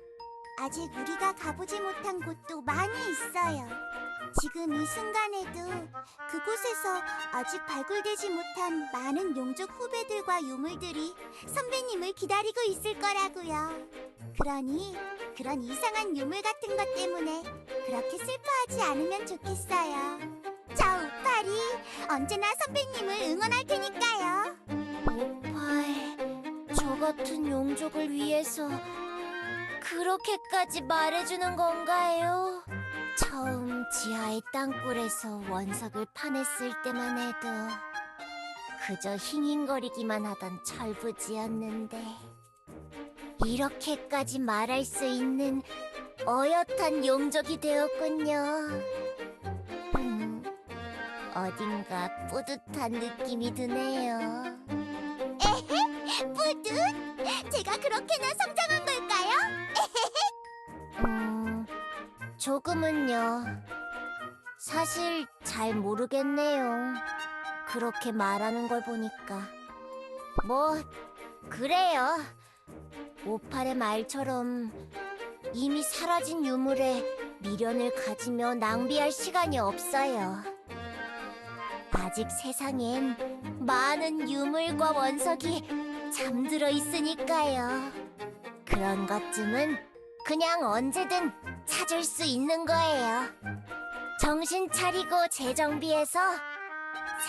아직 우리가 가보지 못한 곳도 많이 있어요. 지금 이 순간에도 그곳에서 아직 발굴되지 못한 많은 용족 후배들과 유물들이 선배님을 기다리고 있을 거라고요. 그러니 그런 이상한 유물 같은 것 때문에 그렇게 슬퍼하지 않으면 좋겠어요. 저 우팔이 언제나 선배님을 응원할 테니까요. 오팔, 저 같은 용족을 위해서 그렇게까지 말해주는 건가요? 처음 지하의 땅굴에서 원석을 파냈을 때만 해도 그저 힝힝거리기만 하던 철부지였는데 이렇게까지 말할 수 있는 어엿한 용족이 되었군요. 어딘가 뿌듯한 느낌이 드네요. 뿌듯? 제가 그렇게나 성장한 걸까요? 조금은요. 사실 잘 모르겠네요. 그렇게 말하는 걸 보니까. 뭐, 그래요. 오팔의 말처럼 이미 사라진 유물에 미련을 가지며 낭비할 시간이 없어요. 아직 세상엔 많은 유물과 원석이 잠들어 있으니까요. 그런 것쯤은 그냥 언제든 찾을 수 있는 거예요. 정신 차리고 재정비해서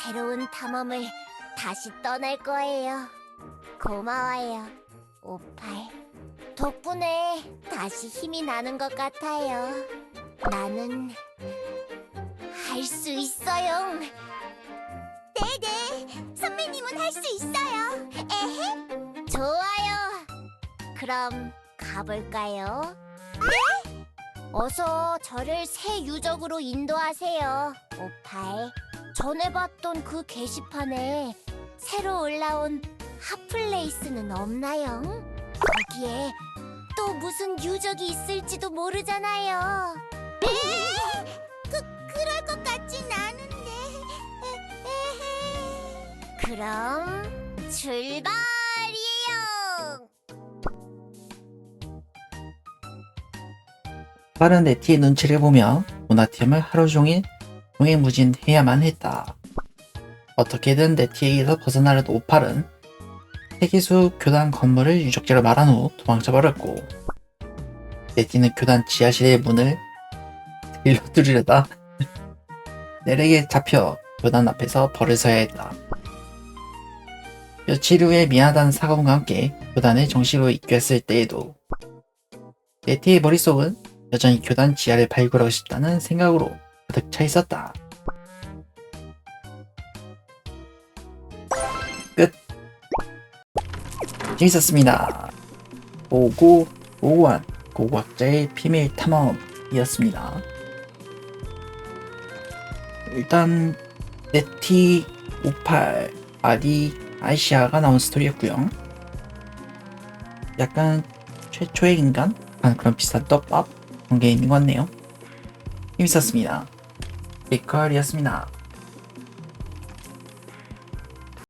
새로운 탐험을 다시 떠날 거예요. 고마워요, 오팔. 덕분에 다시 힘이 나는 것 같아요. 나는 할 수 있어요. 네네, 선배님은 할 수 있어요. 에헤. 좋아요. 그럼 가볼까요? 네? 어서 저를 새 유적으로 인도하세요, 오팔. 전에 봤던 그 게시판에 새로 올라온 핫플레이스는 없나요? 거기에 또 무슨 유적이 있을지도 모르잖아요. 그럴 것 같진 않은데. 에헤. 그럼 출발이에요. 빠른 네티의 눈치를 보며 모나티엄을 하루 종일 무궁무진해야만 했다. 어떻게든 네티에게서 벗어나려던 오팔은 세기수 교단 건물을 유적지로 말한 후 도망쳐 버렸고, 네티는 교단 지하실의 문을 들려두려다 넬에게 잡혀 교단 앞에서 벌을 서야 했다. 며칠 후에 미안하다는 사과문과 함께 교단을 정식으로 입교했을 때에도 네티의 머릿속은 여전히 교단 지하를 발굴하고 싶다는 생각으로 가득 차 있었다. 끝. 재밌었습니다. 고고한 고고학자의 비밀 탐험이었습니다. 일단 네티 58 아이시아가 나온 스토리였고요. 약간 최초의 인간? 그런 비슷한 떡밥? 그런 게 있는 것 같네요. 재밌었습니다. 리컬이었습니다.